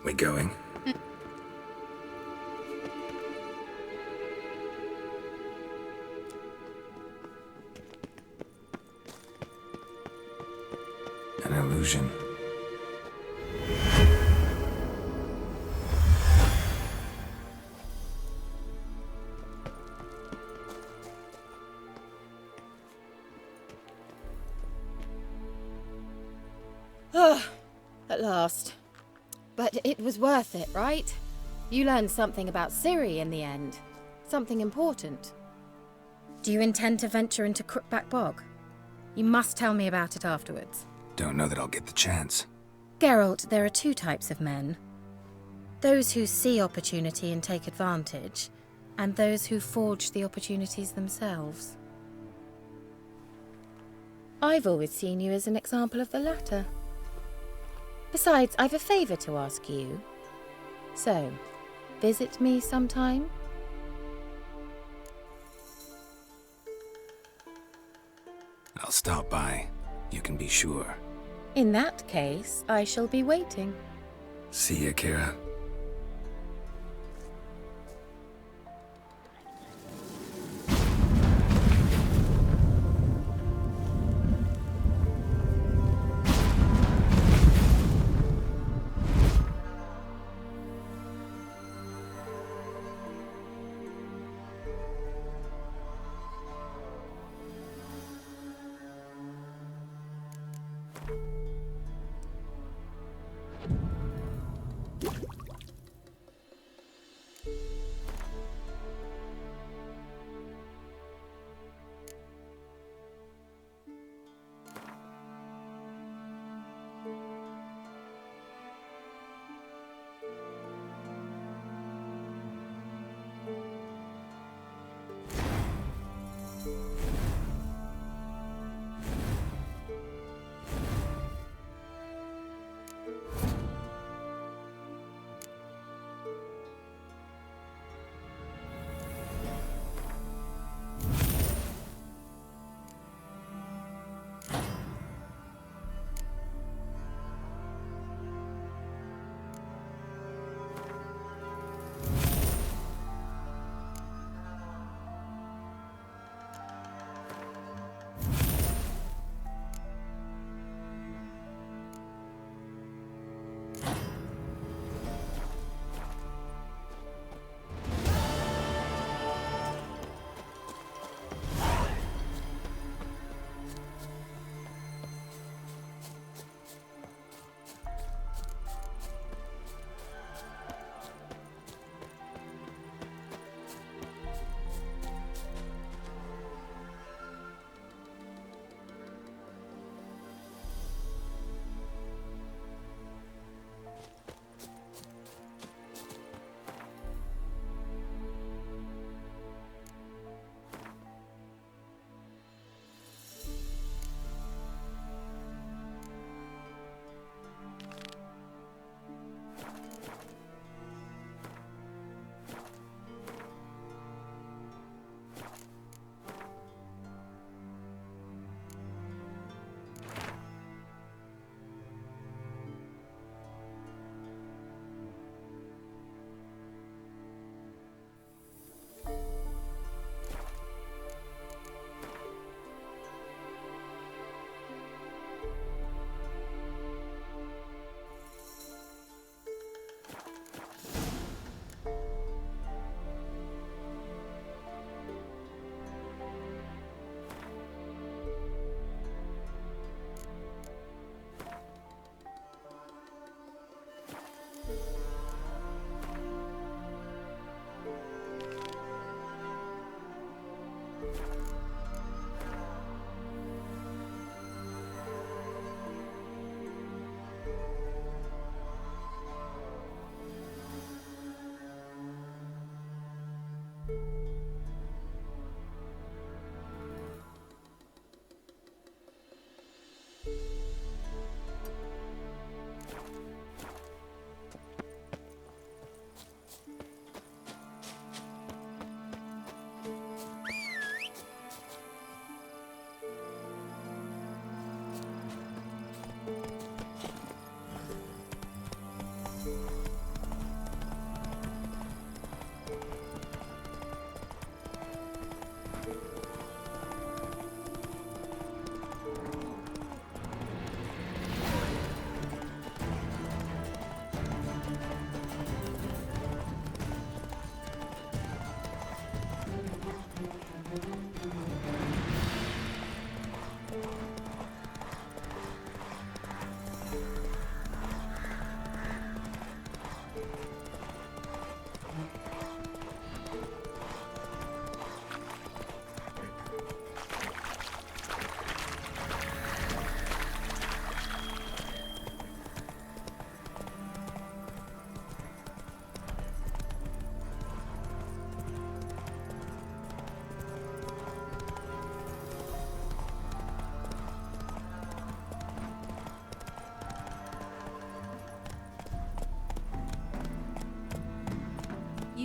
We going? An illusion. At last. But it was worth it, right? You learned something about Ciri in the end. Something important. Do you intend to venture into Crookback Bog? You must tell me about it afterwards. Don't know that I'll get the chance. Geralt, there are 2 types of men. Those who see opportunity and take advantage, and those who forge the opportunities themselves. I've always seen you as an example of the latter. Besides, I've a favour to ask you. So, visit me sometime? I'll stop by. You can be sure. In that case, I shall be waiting. See ya, Kira.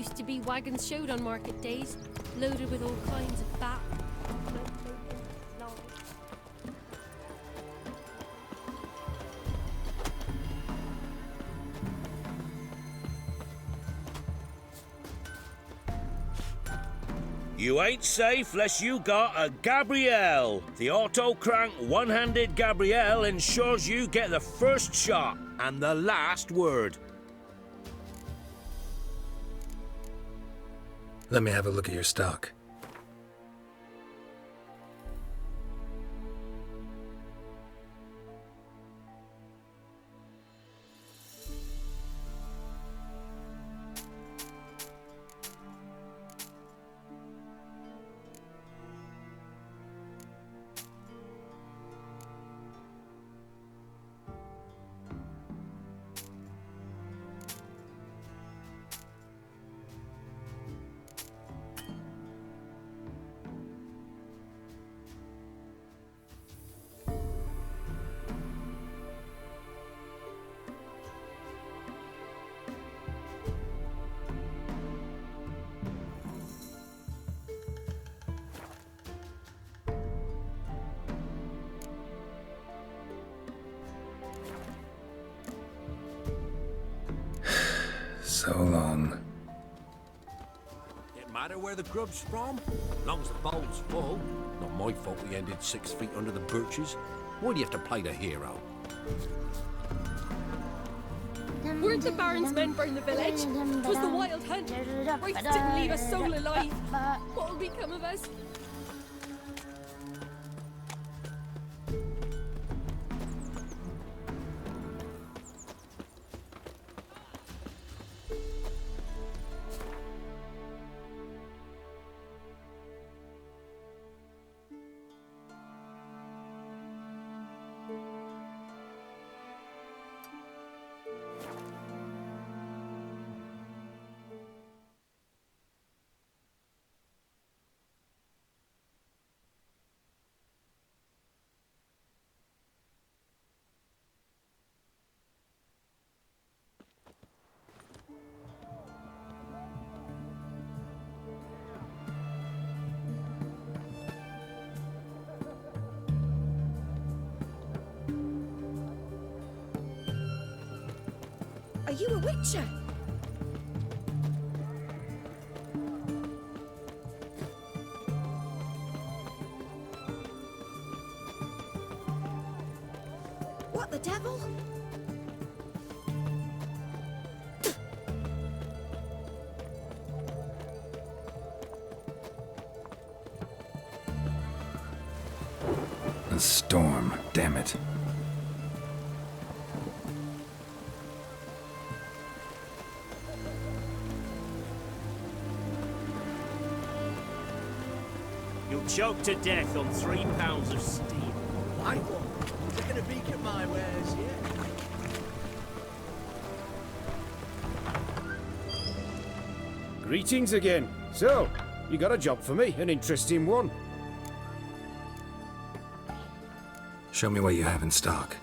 Used to be wagons showed on market days, loaded with all kinds of fat. You ain't safe less you got a Gabrielle. The auto-crank one-handed Gabrielle ensures you get the first shot and the last word. Let me have a look at your stock. So long. It matter where the grub's from? Long as the bowl's full. Not my fault we ended 6 feet under the birches. Why do you have to play the hero? Weren't the Baron's men burn the village? 'Twas the wild hunt. Wraiths didn't leave a soul alive. What'll become of us? Are you a witcher? What the devil? A storm, damn it. You'll choke to death on 3 pounds of steel. I won't. They're gonna beacon my wares, yeah? Greetings again. So, you got a job for me, an interesting one. Show me what you have in stock.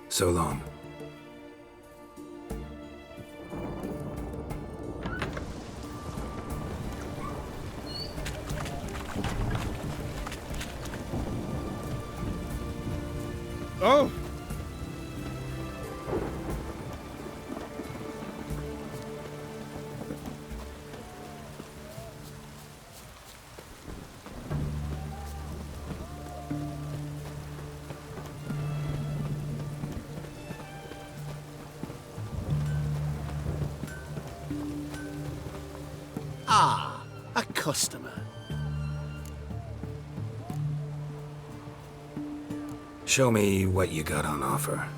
So long. Oh! Ah, a customer. Show me what you got on offer.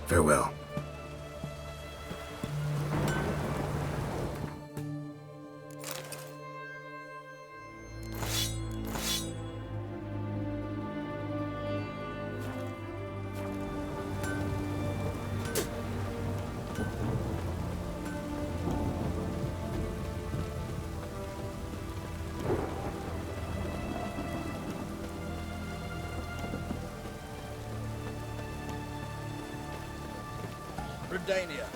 Farewell. Redania.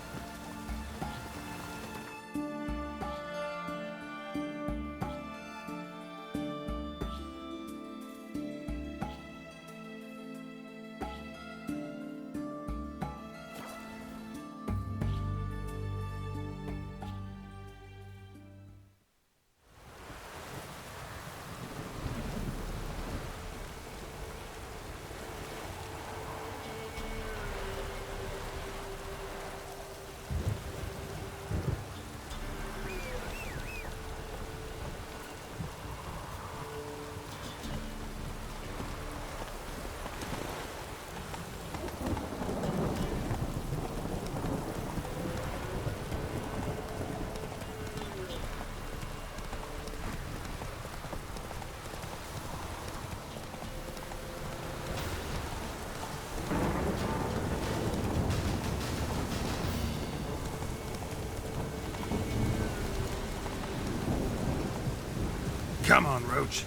Come on, Roach.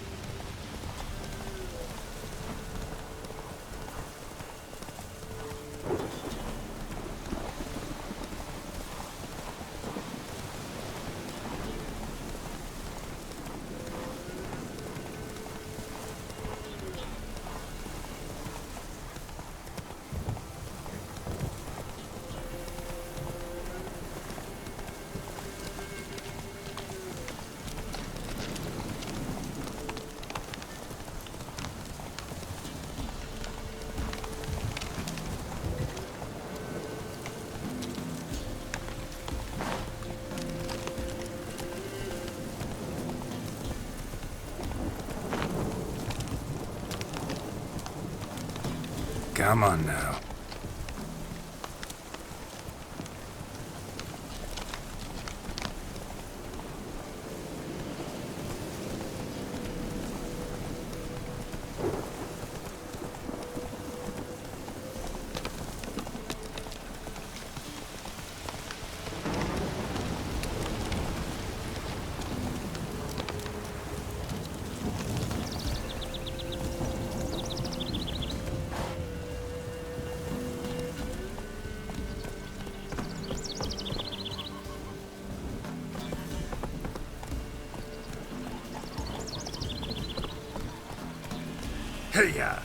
Come on now. Hey-ya!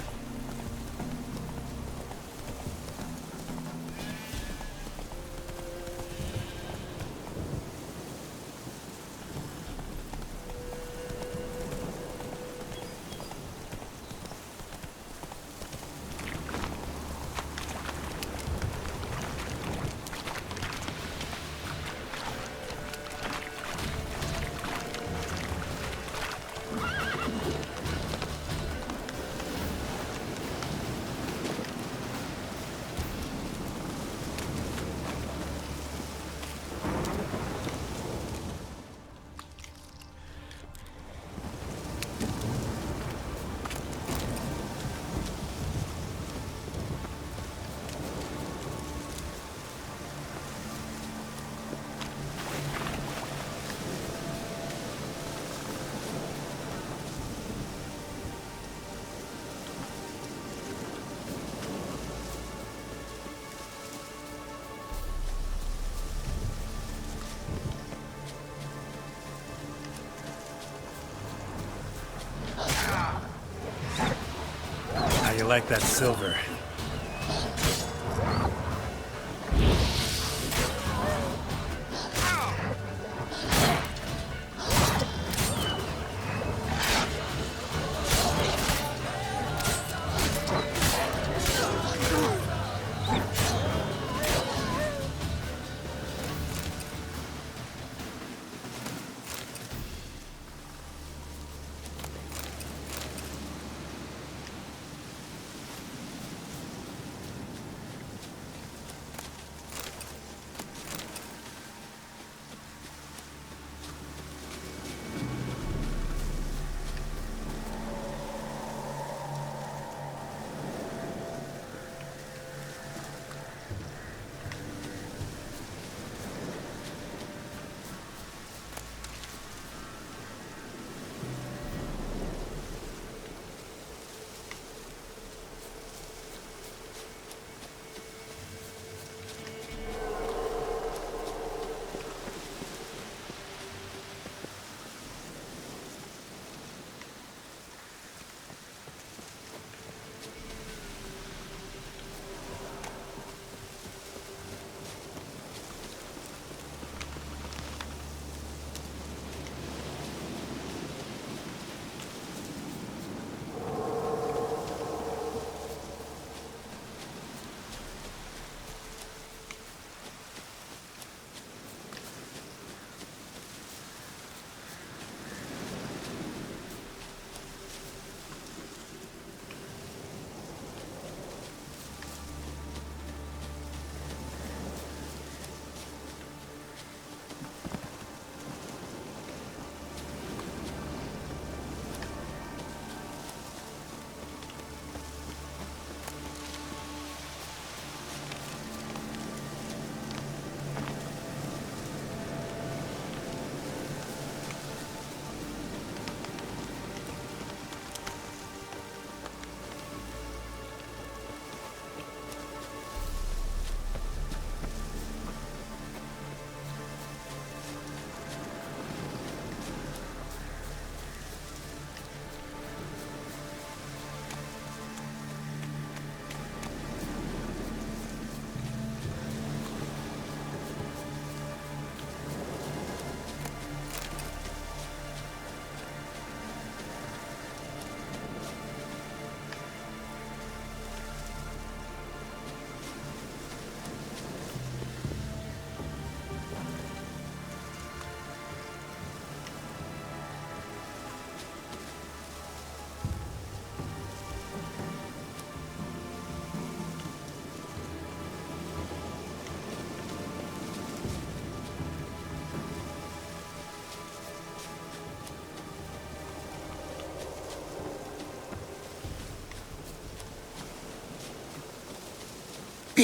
How you like that silver?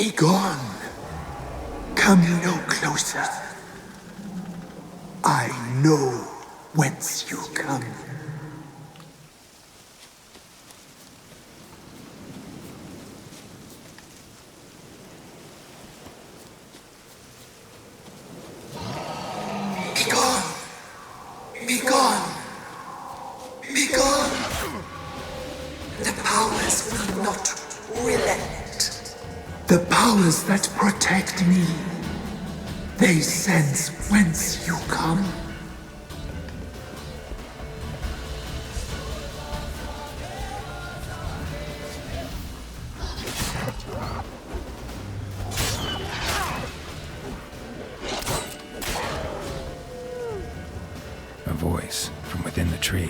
Be gone. Come no closer. I know whence you come. Be gone. Be gone. Be gone. The powers will not relent. The powers that protect me, they sense whence you come. A voice from within the tree.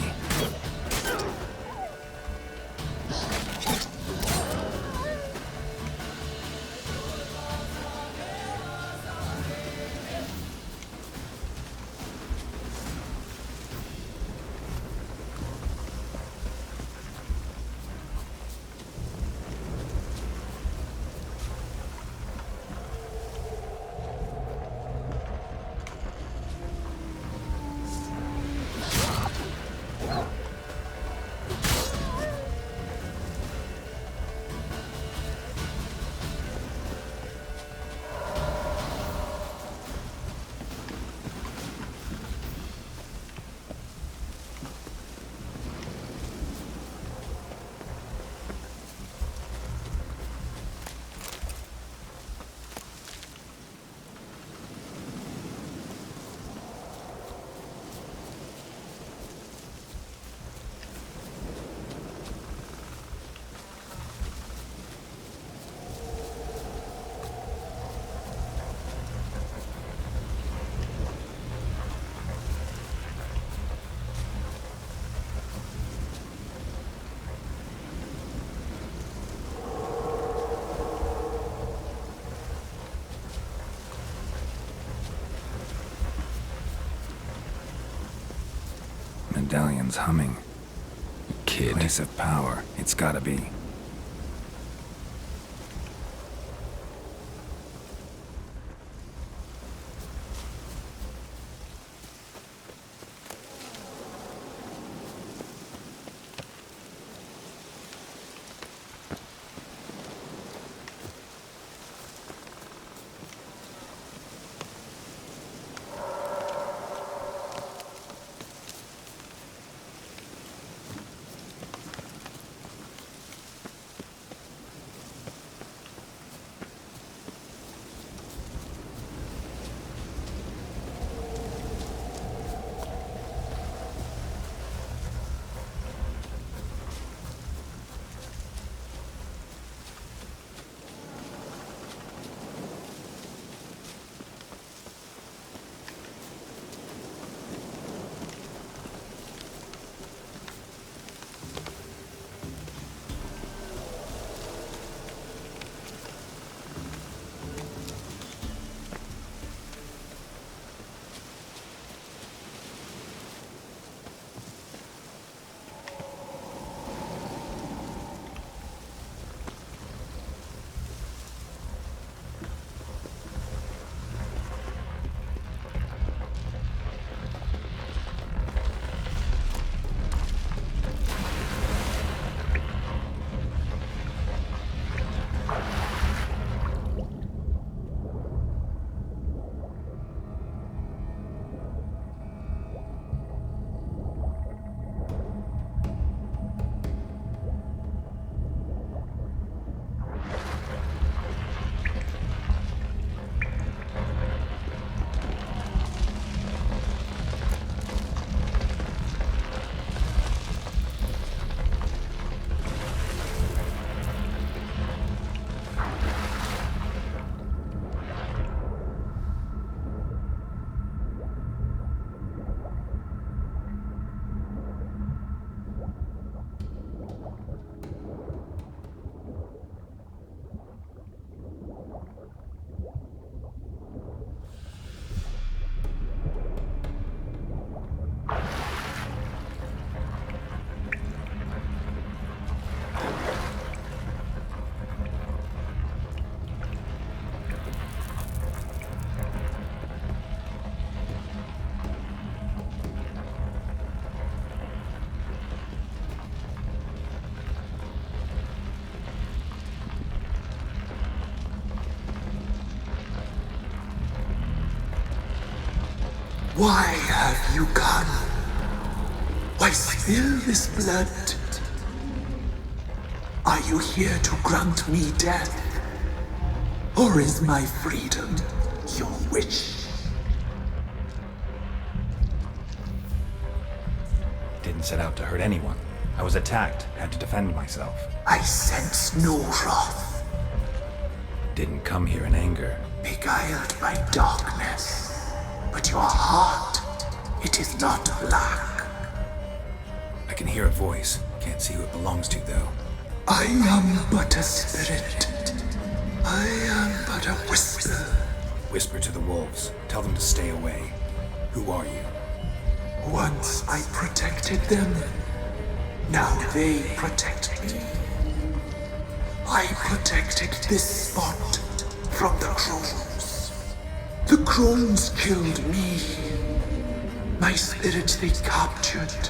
Medallion's humming. Kid. Place of power. It's gotta be. Why have you come? Why spill this blood? Are you here to grant me death? Or is my freedom your wish? Didn't set out to hurt anyone. I was attacked, had to defend myself. I sense no wrath. Didn't come here in anger. Beguiled by darkness. But your heart, it is not black. I can hear a voice. Can't see who it belongs to, though. I am but a spirit. I am but a whisper. Whisper to the wolves. Tell them to stay away. Who are you? Once I protected them. Now they protect me. I protected this spot from the crones. The crones killed me. My spirit they captured,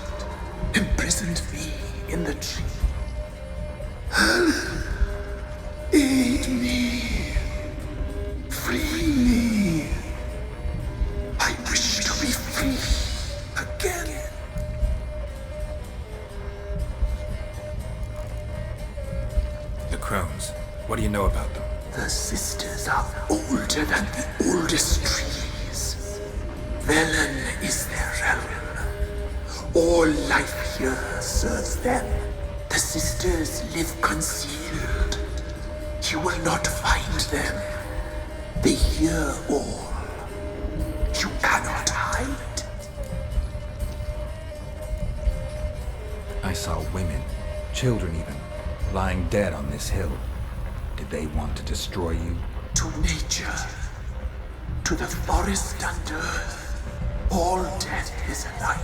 imprisoned me in the tree. Help! Aid me! Free me! I wish to be free again. The crones. What do you know about them? The sisters are older than the oldest trees. Velen is their realm. All life here serves them. The sisters live concealed. You will not find them. They hear all. You cannot hide. I saw women, children even, lying dead on this hill. Did they want to destroy you? To nature, to the forest and earth, all death is alike.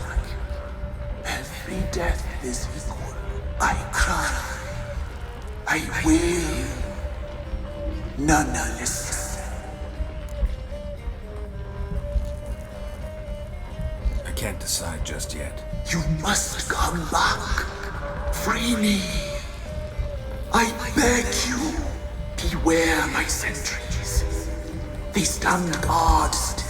Every death is equal. I cry. I wail. None listen. I can't decide just yet. You must come back. Free me. I beg you. Beware my sentries. They stand guard still.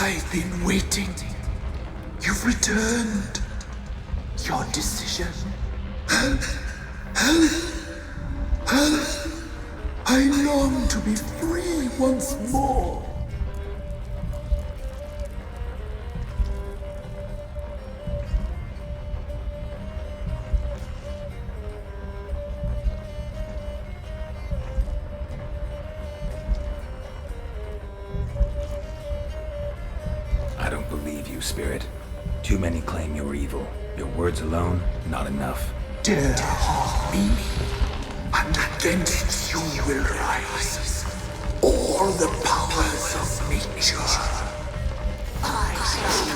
I've been waiting. You've returned. Your decision. I long to be free once more. I don't believe you, Spirit. Too many claim you're evil. Your words alone, not enough. Dare harm me, and against you will rise all the powers of nature. I shall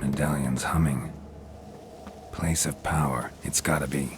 Medallion's humming. Place of power, it's gotta be.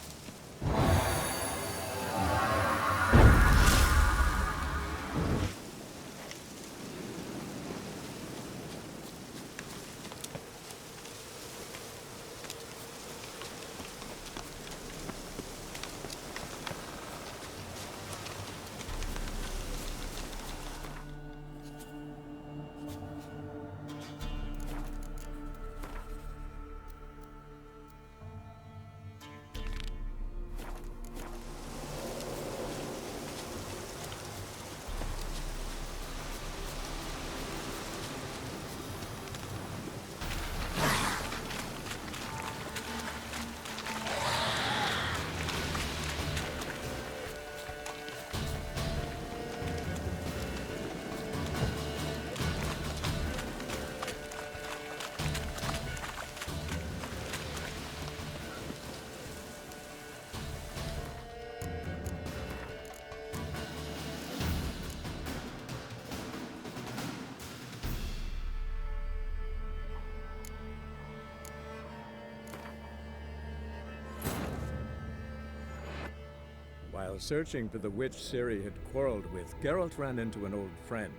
While searching for the witch Ciri had quarreled with, Geralt ran into an old friend,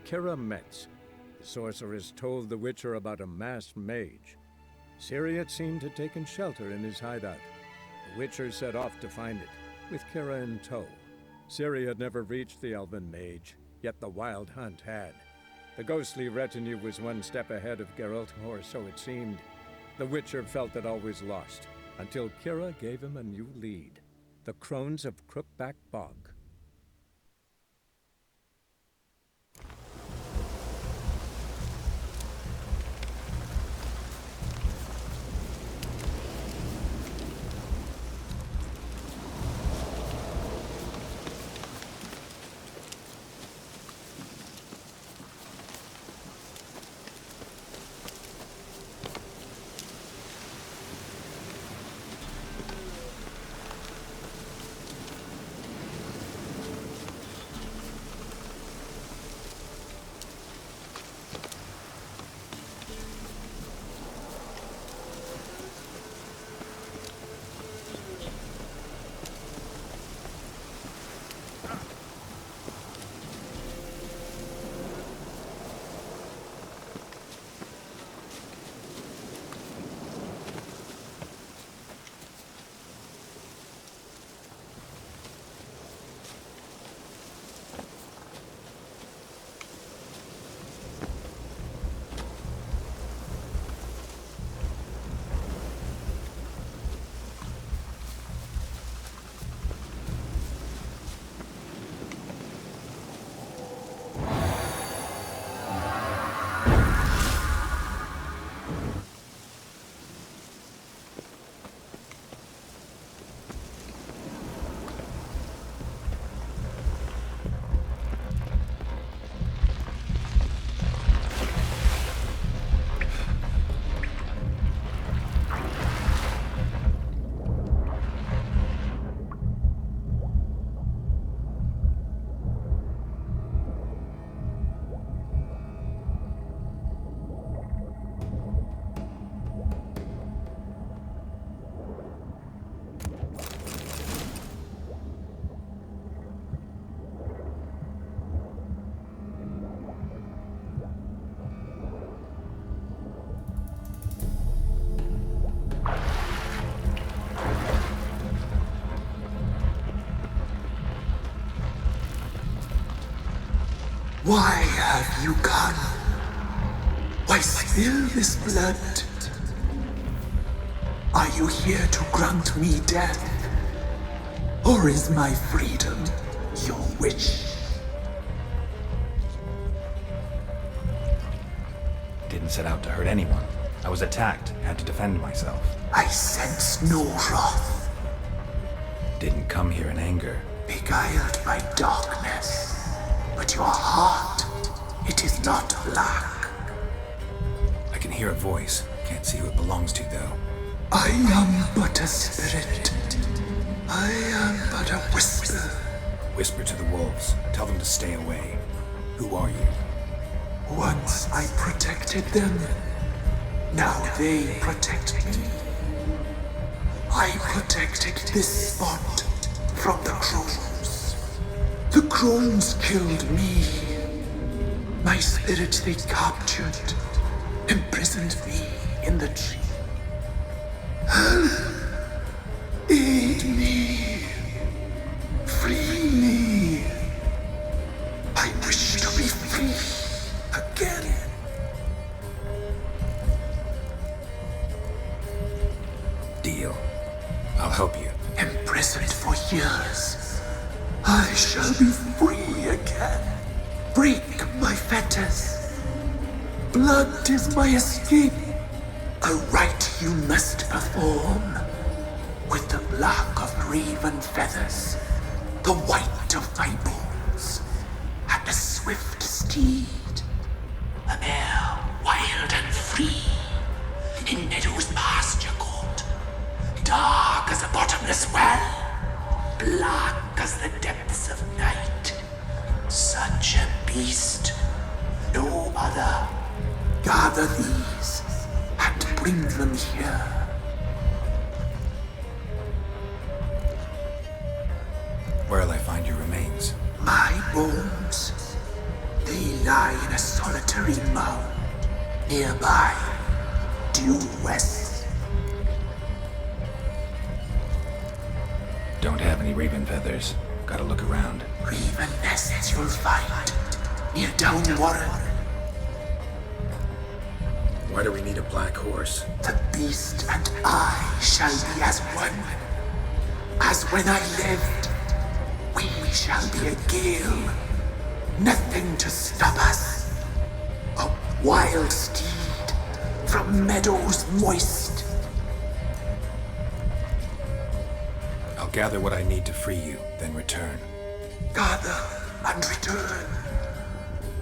Kira Metz. The sorceress told the Witcher about a masked mage. Ciri, it seemed, had taken shelter in his hideout. The Witcher set off to find it, with Kira in tow. Ciri had never reached the elven mage, yet the Wild Hunt had. The ghostly retinue was one step ahead of Geralt, or so it seemed. The Witcher felt it always lost, until Kira gave him a new lead. The Crones of Crookback Bog. Why have you come? Why spill this blood? Are you here to grant me death? Or is my freedom your wish? Didn't set out to hurt anyone. I was attacked, had to defend myself. I sense no wrath. Didn't come here in anger. Beguiled by darkness. But your heart, it is not black. I can hear a voice. Can't see who it belongs to, though. I am but a spirit. I am but a whisper. Whisper to the wolves. Tell them to stay away. Who are you? Once I protected them. Now they protect me. I protected this spot from the crones. The crones killed me. My spirit they captured, imprisoned me in the tree. Help! Aid me! Free me! I wish to be free again. Deal. I'll help you. Imprisoned for years, I shall be free again. Break my fetters. Blood is my escape. A rite you must perform. With the black of raven feathers, the white of my bones, and a swift steed. A mare wild and free, in meadows pasture court, dark as a bottomless well, black as the depths of night. Such a beast, no other. Gather these and bring them here. Where'll I find your remains? My bones, they lie in a solitary mound nearby, due west. Don't have any raven feathers. Gotta look around. Raven nests you'll find near Down Warren. Why do we need a black horse? The beast and I shall be as one. As when I lived, we shall be a gale. Nothing to stop us. A wild steed from meadows moist. I'll gather what I need to free you, then return. Gather and return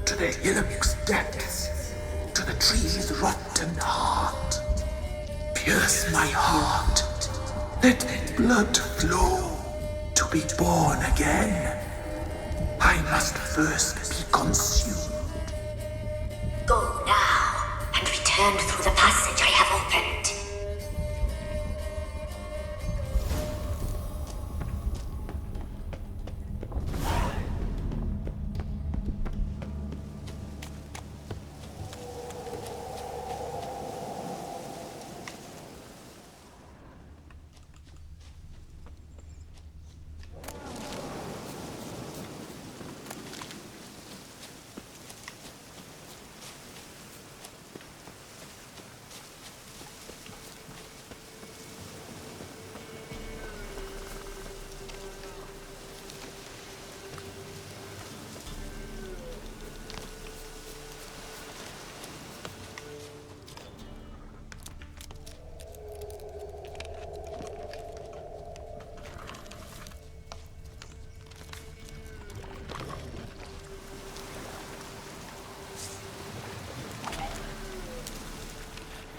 to the hillock's depths, to the tree's rotten heart. Pierce my heart. Let blood flow to be born again. I must first be consumed. Go now and return through the passage I have opened.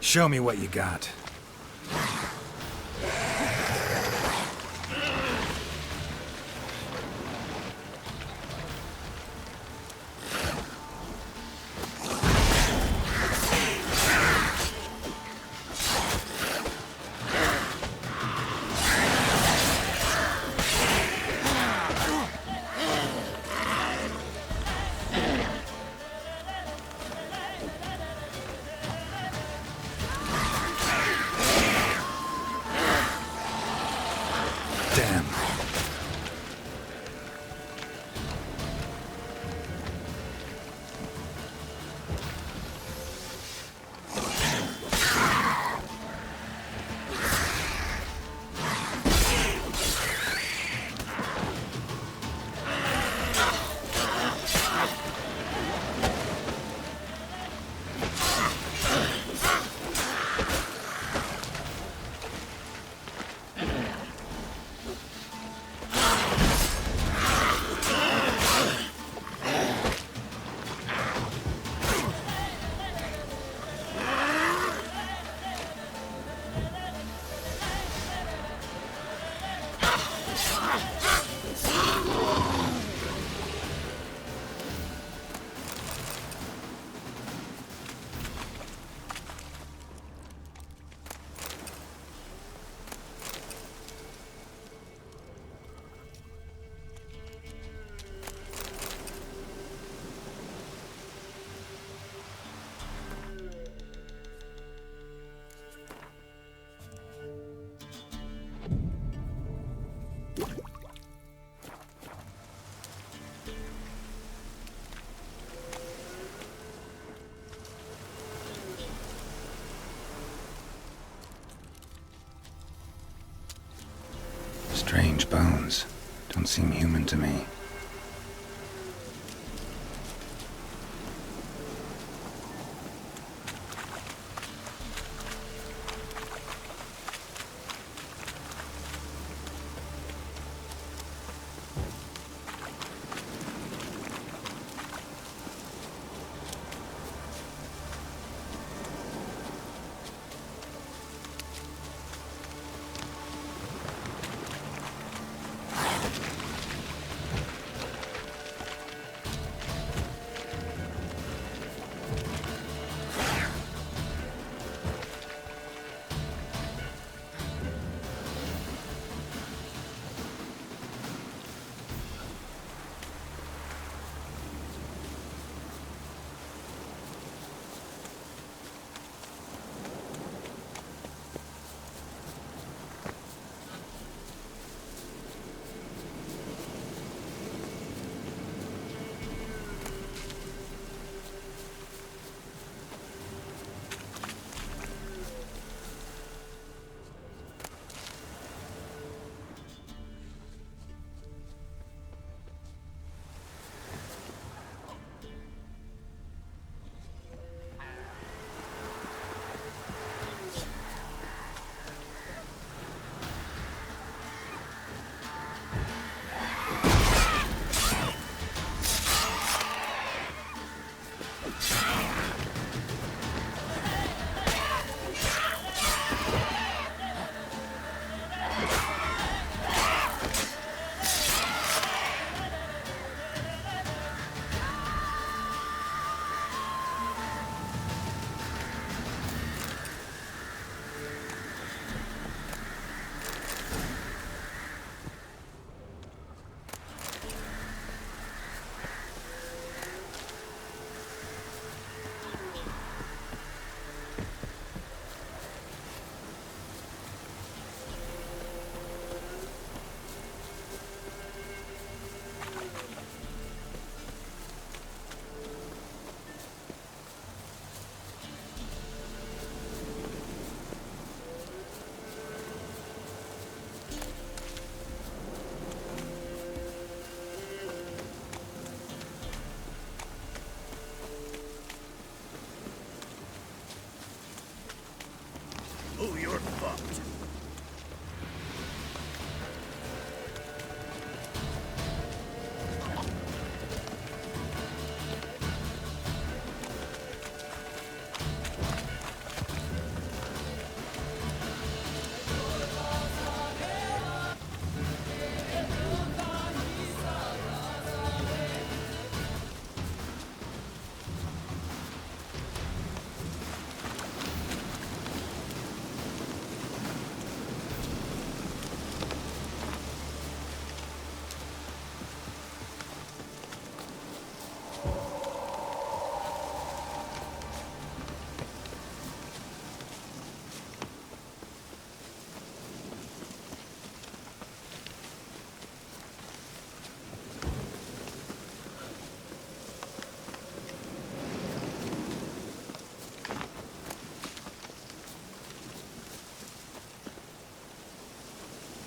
Show me what you got. Strange bones. Don't seem human to me. Oh, you're fucked.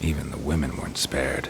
Even the women weren't spared.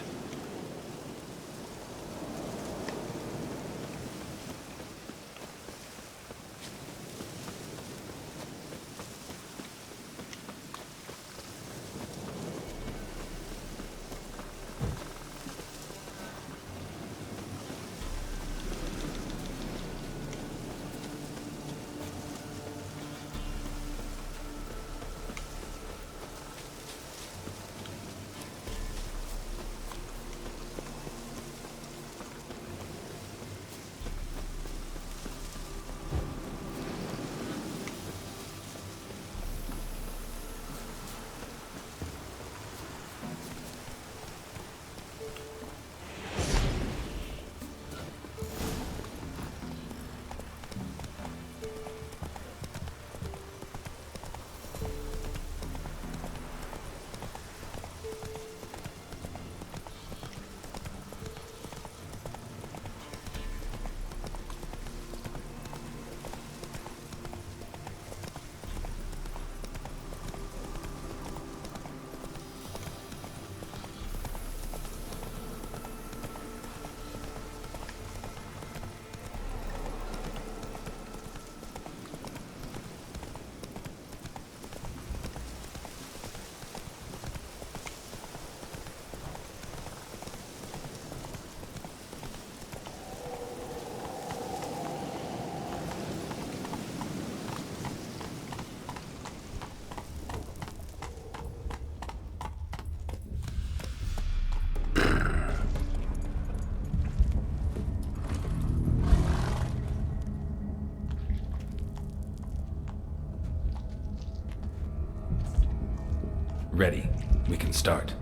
Ready. We can start.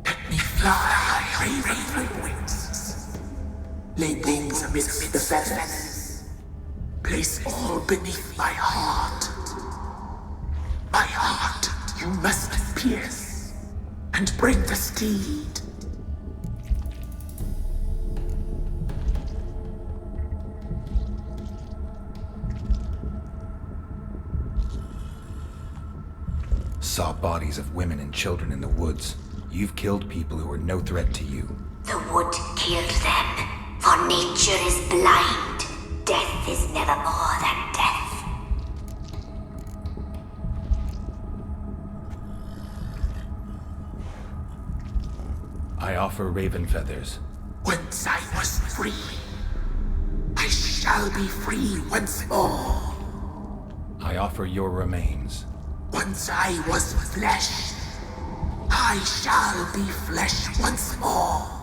Let me fly, raven wings. Lay wings amidst the feathers. Place all beneath my heart. My heart you must pierce, and bring the steed. Saw bodies of women and children in the woods. You've killed people who were no threat to you. The wood killed them, for nature is blind. Death is never more than death. I offer raven feathers. Once I was free, I shall be free once more. I offer your remains. Once I was flesh, I shall be flesh once more.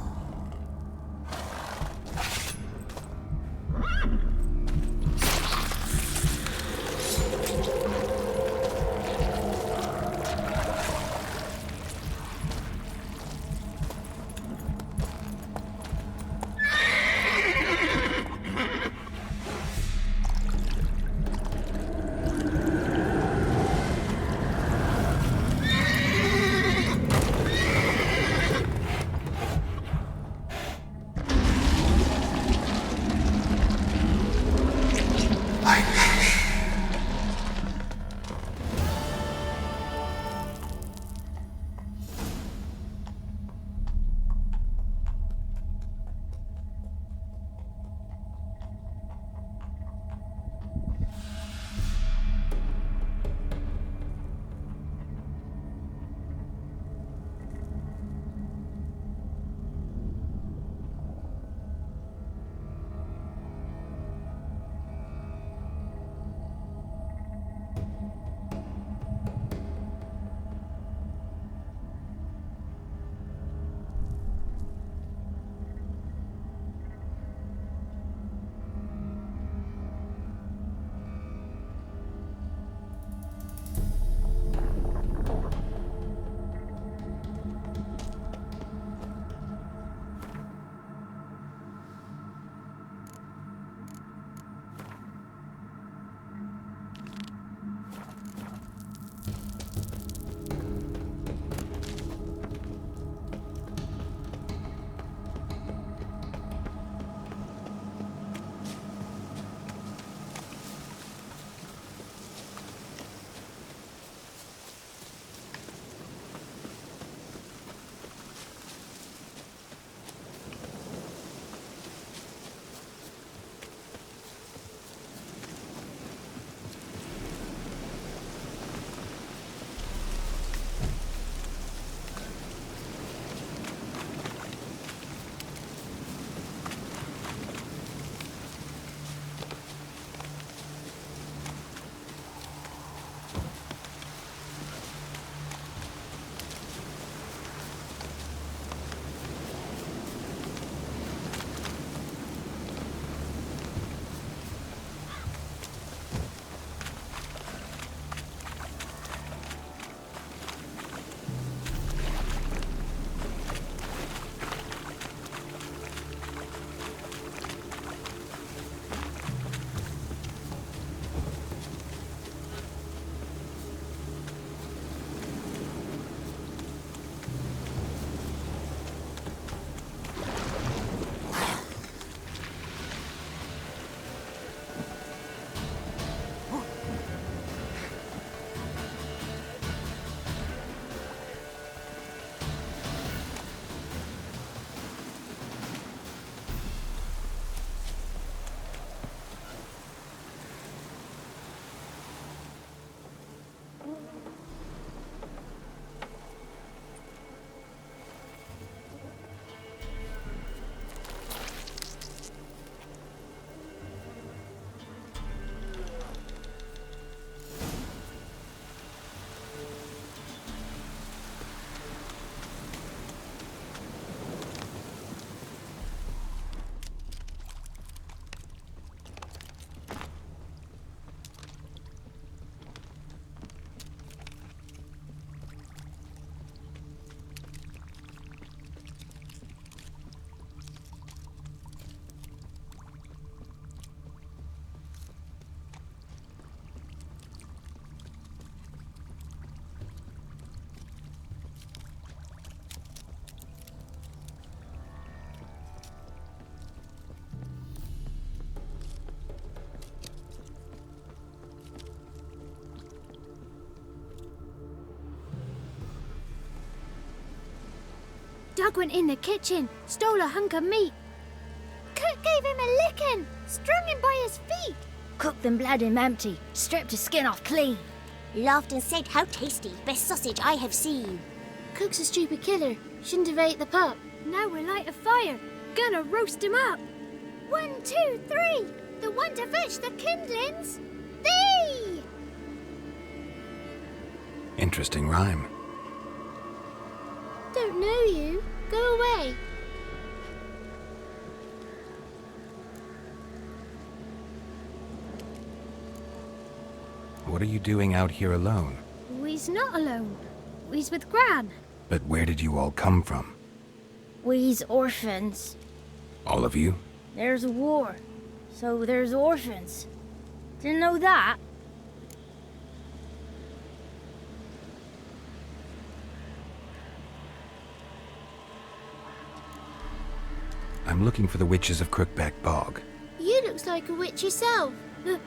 Doug went in the kitchen, stole a hunk of meat. Cook gave him a licking, strung him by his feet. Cooked and bled him empty, stripped his skin off clean. Laughed and said, "How tasty, best sausage I have seen." Cook's a stupid killer, shouldn't have ate the pup. Now we'll light a fire, gonna roast him up. 1, 2, 3, the one to fetch the kindlings. Thee! Interesting rhyme. Don't know you. Go away. What are you doing out here alone? We's not alone. We's with Gran. But where did you all come from? We's orphans. All of you? There's a war, so there's orphans. Didn't know that? I'm looking for the witches of Crookback Bog. You looks like a witch yourself. The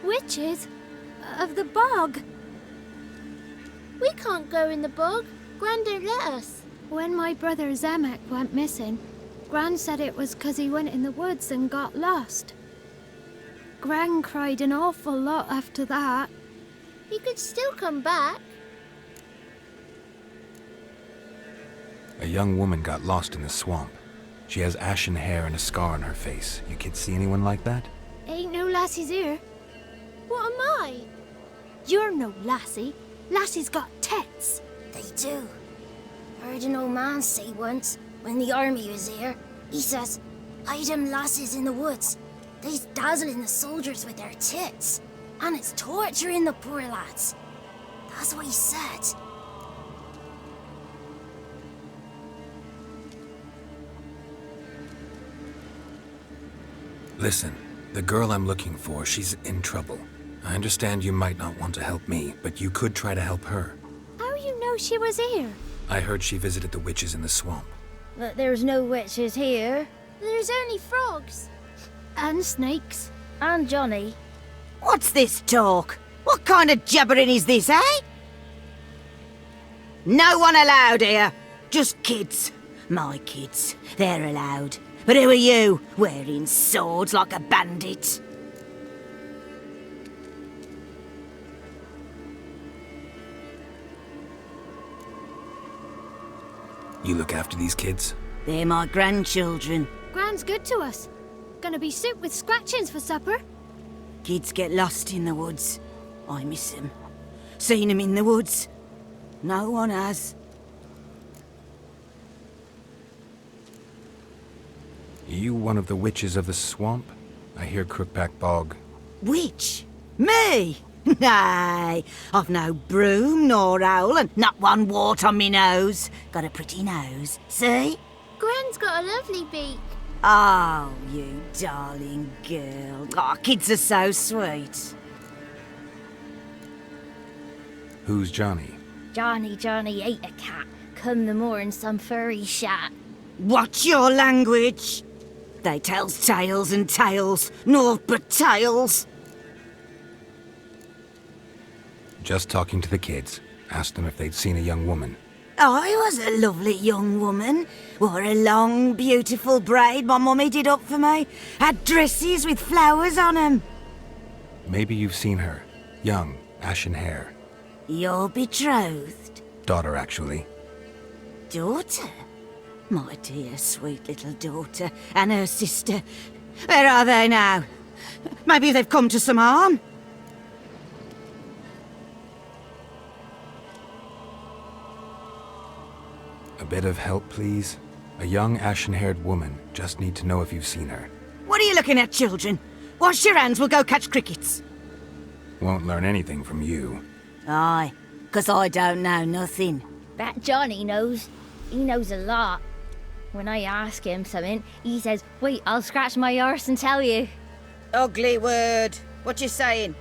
witches? Of the bog? We can't go in the bog. Gran don't let us. When my brother Zemek went missing, Gran said it was 'cause he went in the woods and got lost. Gran cried an awful lot after that. He could still come back. A young woman got lost in the swamp. She has ashen hair and a scar on her face. You kids see anyone like that? Ain't no lassies here. What am I? You're no lassie. Lassie's got tits. They do. Heard an old man say once, when the army was here, he says, "Hide them lasses in the woods. They's dazzling the soldiers with their tits. And it's torturing the poor lads." That's what he said. Listen, the girl I'm looking for, she's in trouble. I understand you might not want to help me, but you could try to help her. How you know she was here? I heard she visited the witches in the swamp. But there's no witches here. There's only frogs. And snakes. And Johnny. What's this talk? What kind of jabbering is this, eh? No one allowed here. Just kids. My kids. They're allowed. But who are you, wearing swords like a bandit? You look after these kids? They're my grandchildren. Gran's good to us. Gonna be soup with scratchings for supper. Kids get lost in the woods. I miss them. Seen them in the woods. No one has. You one of the witches of the swamp? I hear Crookback Bog. Witch? Me? Nay, I've no broom nor owl and not one wart on me nose. Got a pretty nose, see? Gran's got a lovely beak. Oh, you darling girl. Oh, kids are so sweet. Who's Johnny? Johnny ate a cat. Come the moor in some furry shat. Watch your language. They tells tales and tales, naught but tales. Just talking to the kids. Asked them if they'd seen a young woman. I was a lovely young woman. Wore a long, beautiful braid my mummy did up for me. Had dresses with flowers on 'em. Maybe you've seen her. Young, ashen hair. You're betrothed? Daughter, actually. Daughter? My dear, sweet little daughter and her sister. Where are they now? Maybe they've come to some harm? A bit of help, please? A young, ashen-haired woman. Just need to know if you've seen her. What are you looking at, children? Wash your hands, we'll go catch crickets. Won't learn anything from you. Aye, 'cause I don't know nothing. That Johnny knows. He knows a lot. When I ask him something, he says, "Wait, I'll scratch my arse and tell you." Ugly word. What you saying?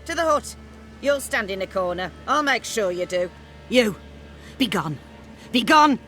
To the hut. You'll stand in a corner. I'll make sure you do. You, be gone. Be gone!